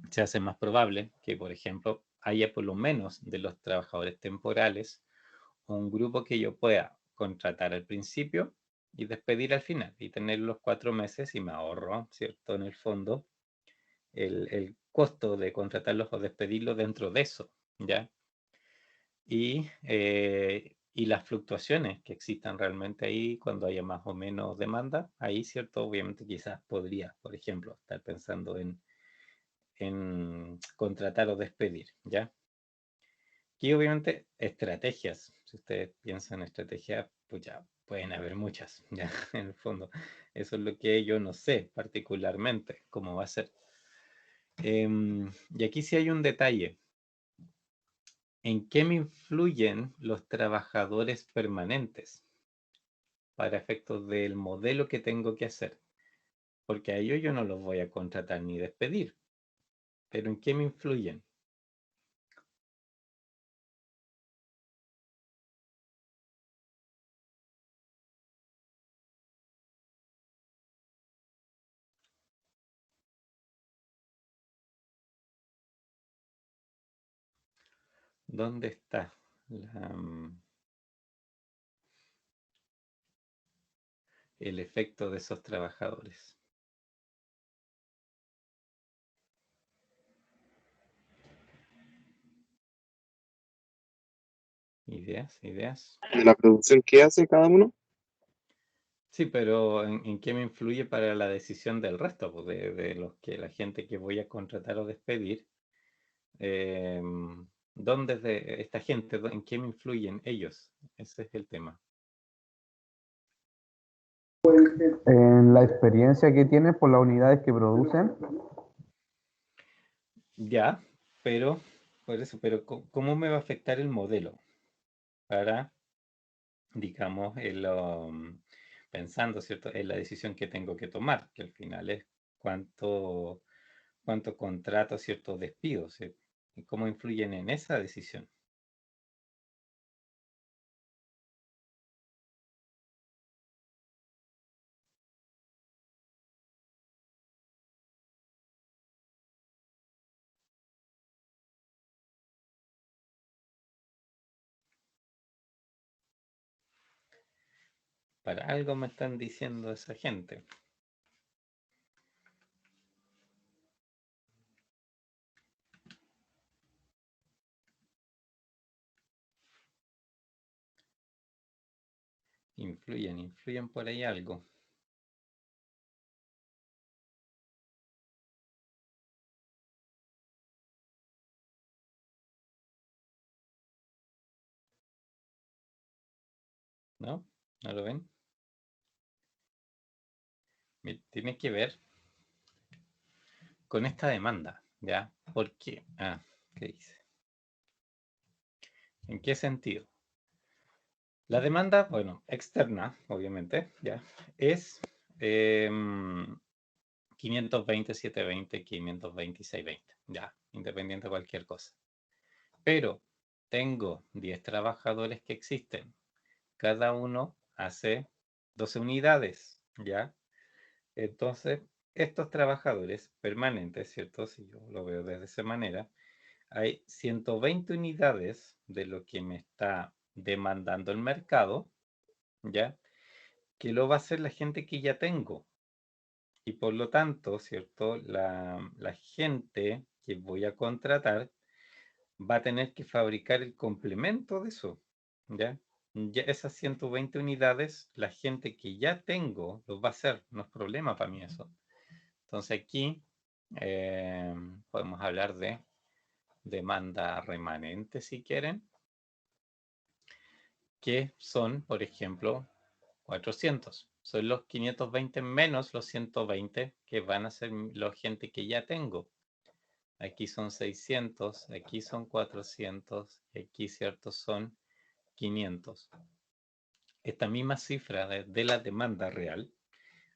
se hace más probable que, por ejemplo, haya por lo menos de los trabajadores temporales un grupo que yo pueda contratar al principio y despedir al final y tener los 4 meses y me ahorro, ¿cierto? En el fondo, el costo de contratarlos o despedirlos dentro de eso, ¿ya? Y las fluctuaciones que existan realmente ahí cuando haya más o menos demanda, ahí, ¿cierto? Obviamente quizás podría, por ejemplo, estar pensando en contratar o despedir, ¿ya? Y obviamente estrategias, si ustedes piensan en estrategias, pues ya pueden haber muchas, ya en el fondo. Eso es lo que yo no sé particularmente cómo va a ser. Y aquí sí hay un detalle. ¿En qué me influyen los trabajadores permanentes para efectos del modelo que tengo que hacer? Porque a ellos yo no los voy a contratar ni despedir. ¿Pero en qué me influyen? ¿Dónde está el efecto de esos trabajadores? Ideas, ideas. ¿De la producción que hace cada uno? Sí, pero ¿en qué me influye para la decisión del resto? Pues de la gente que voy a contratar o despedir. ¿Dónde es de esta gente? ¿En qué me influyen ellos? Ese es el tema. En la experiencia que tienen por las unidades que producen. Ya, pero por eso, pero ¿cómo me va a afectar el modelo? Para, digamos, pensando, ¿cierto? En la decisión que tengo que tomar, que al final es cuánto contrato, ¿cierto? Despido, ¿cierto? ¿Y cómo influyen en esa decisión? Para algo me están diciendo esa gente. Influyen por ahí algo. ¿No? ¿No lo ven? Tiene que ver con esta demanda, ¿ya? ¿Por qué? ¿Qué dice? ¿En qué sentido? La demanda, bueno, externa, obviamente, ¿ya? Es 520, 720, 520 y 620, ya, independiente de cualquier cosa. Pero tengo 10 trabajadores que existen. Cada uno hace 12 unidades, ¿ya? Entonces, estos trabajadores permanentes, ¿cierto? Si yo lo veo desde esa manera, hay 120 unidades de lo que me está demandando el mercado, ¿ya? Que lo va a hacer la gente que ya tengo. Y por lo tanto, ¿cierto? La gente que voy a contratar va a tener que fabricar el complemento de eso, ¿ya? Ya esas 120 unidades, la gente que ya tengo los va a hacer, no es problema para mí eso. Entonces aquí podemos hablar de demanda remanente si quieren, que son, por ejemplo, 400. Son los 520 menos los 120 que van a ser la gente que ya tengo. Aquí son 600, aquí son 400, aquí, ¿cierto? Son 500. Esta misma cifra de la demanda real,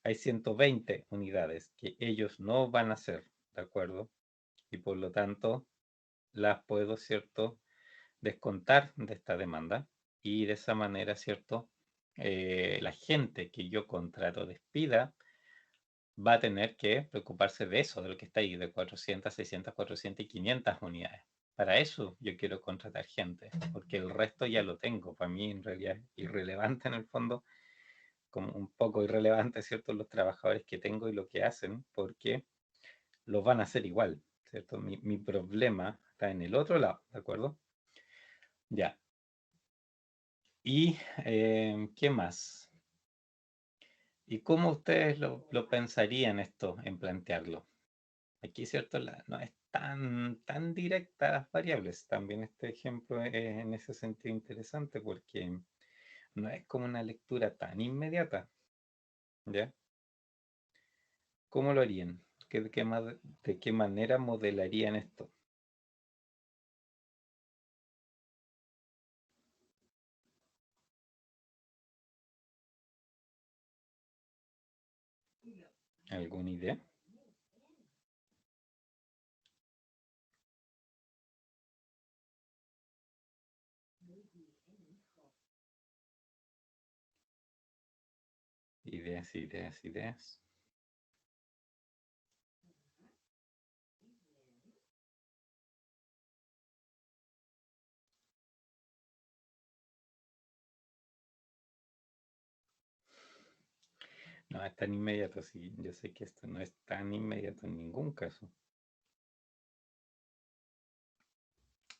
hay 120 unidades que ellos no van a hacer, ¿de acuerdo? Y por lo tanto, las puedo, ¿cierto?, descontar de esta demanda y de esa manera, ¿cierto?, la gente que yo contrato despida va a tener que preocuparse de eso, de lo que está ahí, de 400, 600, 400 y 500 unidades. Para eso yo quiero contratar gente, porque el resto ya lo tengo. Para mí en realidad es irrelevante en el fondo, como un poco irrelevante, ¿cierto?, los trabajadores que tengo y lo que hacen, porque los van a hacer igual, ¿cierto? Mi problema está en el otro lado, ¿de acuerdo? Ya. ¿Y qué más? ¿Y cómo ustedes lo pensarían esto, en plantearlo? Aquí, ¿cierto? No es tan directa las variables. También este ejemplo es en ese sentido interesante porque no es como una lectura tan inmediata, ¿ya? ¿Cómo lo harían? ¿De qué manera modelarían esto? ¿Alguna idea? Ideas, ideas, ideas. No es tan inmediato, sí. Yo sé que esto no es tan inmediato en ningún caso.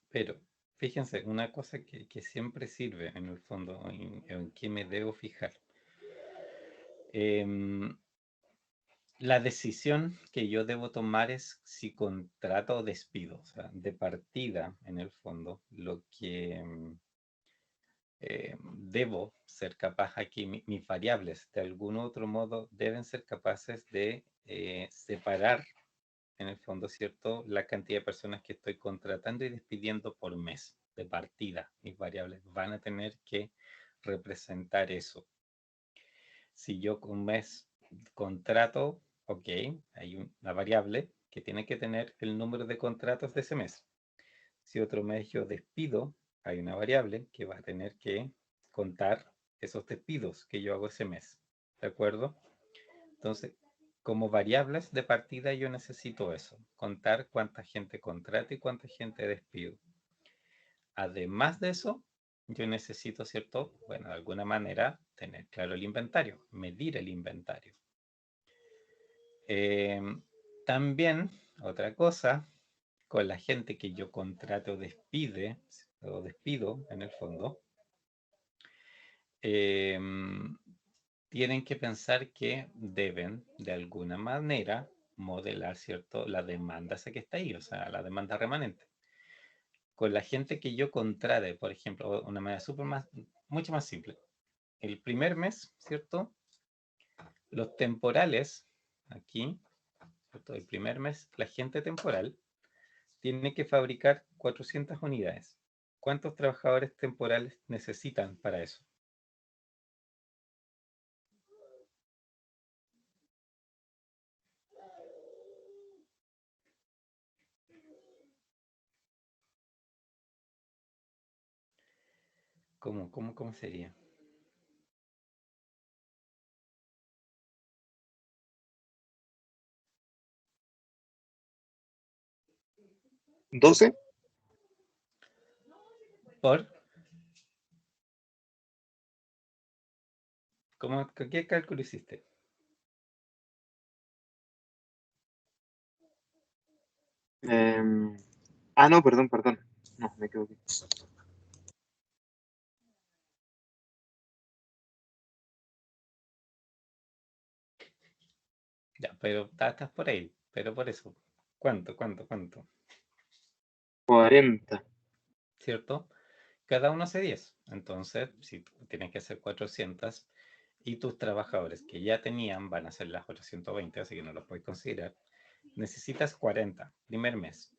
Pero fíjense, una cosa que siempre sirve en el fondo, en qué me debo fijar. La decisión que yo debo tomar es si contrato o despido. O sea, de partida, en el fondo, lo que debo ser capaz aquí, mis variables, de algún otro modo, deben ser capaces de separar, en el fondo, ¿cierto?, la cantidad de personas que estoy contratando y despidiendo por mes. De partida, mis variables van a tener que representar eso. Si yo un mes contrato, ok, hay una variable que tiene que tener el número de contratos de ese mes. Si otro mes yo despido, hay una variable que va a tener que contar esos despidos que yo hago ese mes. ¿De acuerdo? Entonces, como variables de partida yo necesito eso, contar cuánta gente contrato y cuánta gente despido. Además de eso, yo necesito, ¿cierto? Bueno, de alguna manera, tener claro el inventario, medir el inventario. También, otra cosa, con la gente que yo contrato o despido, en el fondo, tienen que pensar que deben, de alguna manera, modelar, ¿cierto?, la demanda esa que está ahí, o sea, la demanda remanente. Con la gente que yo contrate, por ejemplo, una manera mucho más simple. el primer mes, ¿cierto? Los temporales, aquí, ¿cierto? El primer mes, la gente temporal tiene que fabricar 400 unidades. ¿Cuántos trabajadores temporales necesitan para eso? ¿Cómo sería? ¿12? ¿Por? ¿Qué cálculo hiciste? No, perdón. No, me equivoqué. Ya, pero estás por ahí, pero por eso. ¿Cuánto? 40. ¿Cierto? Cada uno hace 10. Entonces, si tú tienes que hacer 400 y tus trabajadores que ya tenían van a hacer las 820, así que no los puedes considerar, necesitas 40, primer mes.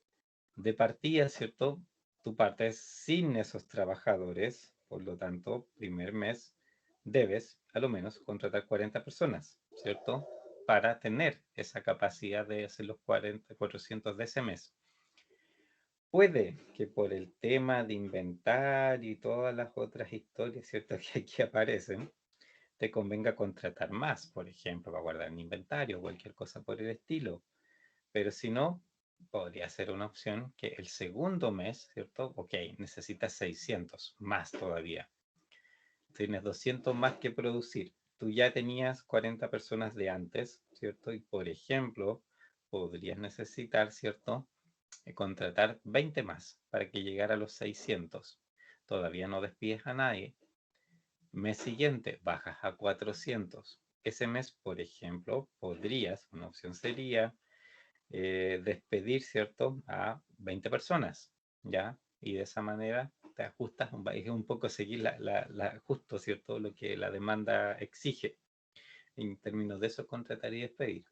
De partida, ¿cierto? Tu partes sin esos trabajadores, por lo tanto, primer mes debes a lo menos contratar 40 personas, ¿cierto? Para tener esa capacidad de hacer los 400 de ese mes. Puede que por el tema de inventar y todas las otras historias, ¿cierto? Que aquí aparecen, te convenga contratar más, por ejemplo, para guardar un inventario o cualquier cosa por el estilo. Pero si no, podría ser una opción que el segundo mes, ¿cierto? Ok, necesitas 600, más todavía. Tienes 200 más que producir. Tú ya tenías 40 personas de antes, ¿cierto? Y por ejemplo, podrías necesitar, ¿cierto? Contratar 20 más para que llegara a los 600. Todavía no despides a nadie. Mes siguiente bajas a 400. Ese mes, por ejemplo, una opción sería despedir, ¿cierto? A 20 personas, ¿ya? Y de esa manera te ajustas, es un poco seguir justo, ¿cierto? Lo que la demanda exige. En términos de eso, contratar y despedir.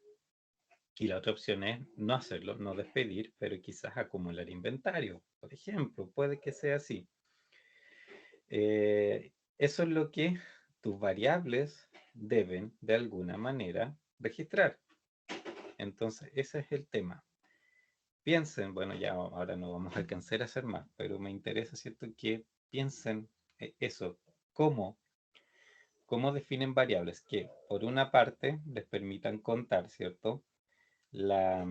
Y la otra opción es no hacerlo, no despedir, pero quizás acumular inventario. Por ejemplo, puede que sea así. Eso es lo que tus variables deben de alguna manera registrar. Entonces, ese es el tema. Piensen, bueno, ya ahora no vamos a alcanzar a hacer más, pero me interesa, ¿cierto? Que piensen eso, cómo definen variables que por una parte les permitan contar, ¿cierto? La,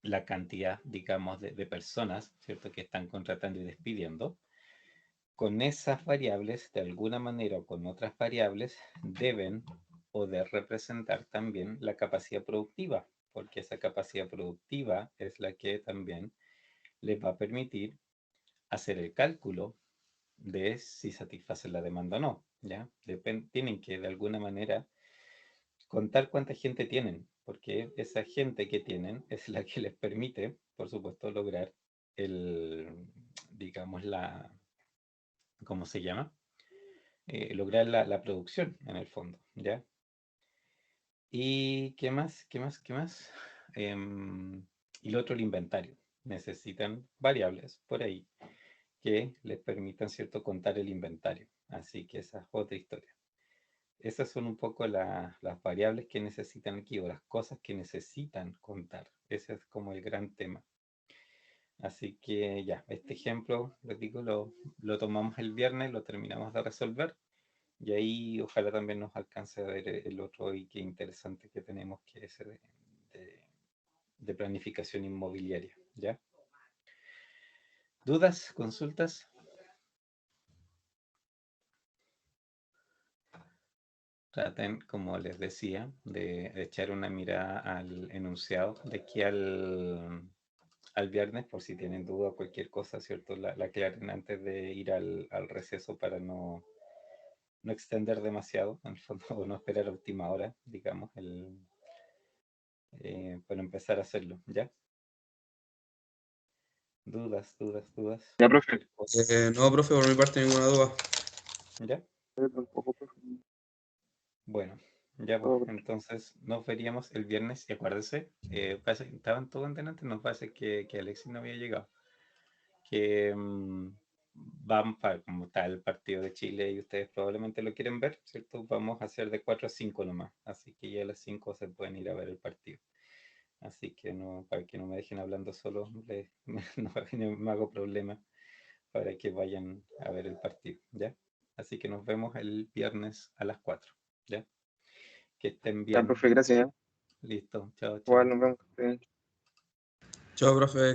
la cantidad, digamos, de personas, ¿cierto? Que están contratando y despidiendo. Con esas variables, de alguna manera o con otras variables, deben poder representar también la capacidad productiva, porque esa capacidad productiva es la que también les va a permitir hacer el cálculo de si satisfacen la demanda o no, ¿ya? Tienen que de alguna manera contar cuánta gente tienen, porque esa gente que tienen es la que les permite, por supuesto, lograr digamos, ¿cómo se llama? Lograr la producción en el fondo, ¿ya? ¿Y qué más? Y lo otro, el inventario. Necesitan variables por ahí que les permitan, ¿cierto?, contar el inventario. Así que esa es otra historia. Esas son un poco las variables que necesitan aquí o las cosas que necesitan contar. Ese es como el gran tema. Así que ya, este ejemplo, les digo, lo tomamos el viernes, lo terminamos de resolver y ahí ojalá también nos alcance a ver el otro y qué interesante que tenemos, que es de planificación inmobiliaria. ¿Ya? ¿Dudas? ¿Consultas? Traten, como les decía, de echar una mirada al enunciado de aquí al viernes, por si tienen duda o cualquier cosa, ¿cierto? La aclaren antes de ir al receso para no extender demasiado, en el fondo, o no esperar a última hora, digamos, para empezar a hacerlo, ¿ya? ¿Dudas? Ya, profe. No, profe, por mi parte ninguna duda. ¿Ya? Yo tampoco, profe. Bueno, ya pues, entonces nos veríamos el viernes y acuérdense, estaban todos en delante, nos parece que Alexis no había llegado. Que vamos para, como está el partido de Chile y ustedes probablemente lo quieren ver, ¿cierto? Vamos a hacer de 4 a 5 nomás, así que ya a las 5 se pueden ir a ver el partido. Así que no, para que no me dejen hablando solo, no me hago problema para que vayan a ver el partido, ¿ya? Así que nos vemos el viernes a las 4, ¿ya? Que estén Ya, bien. profe, gracias. Listo, chao, Igual chao. nos vemos. Chao, profe.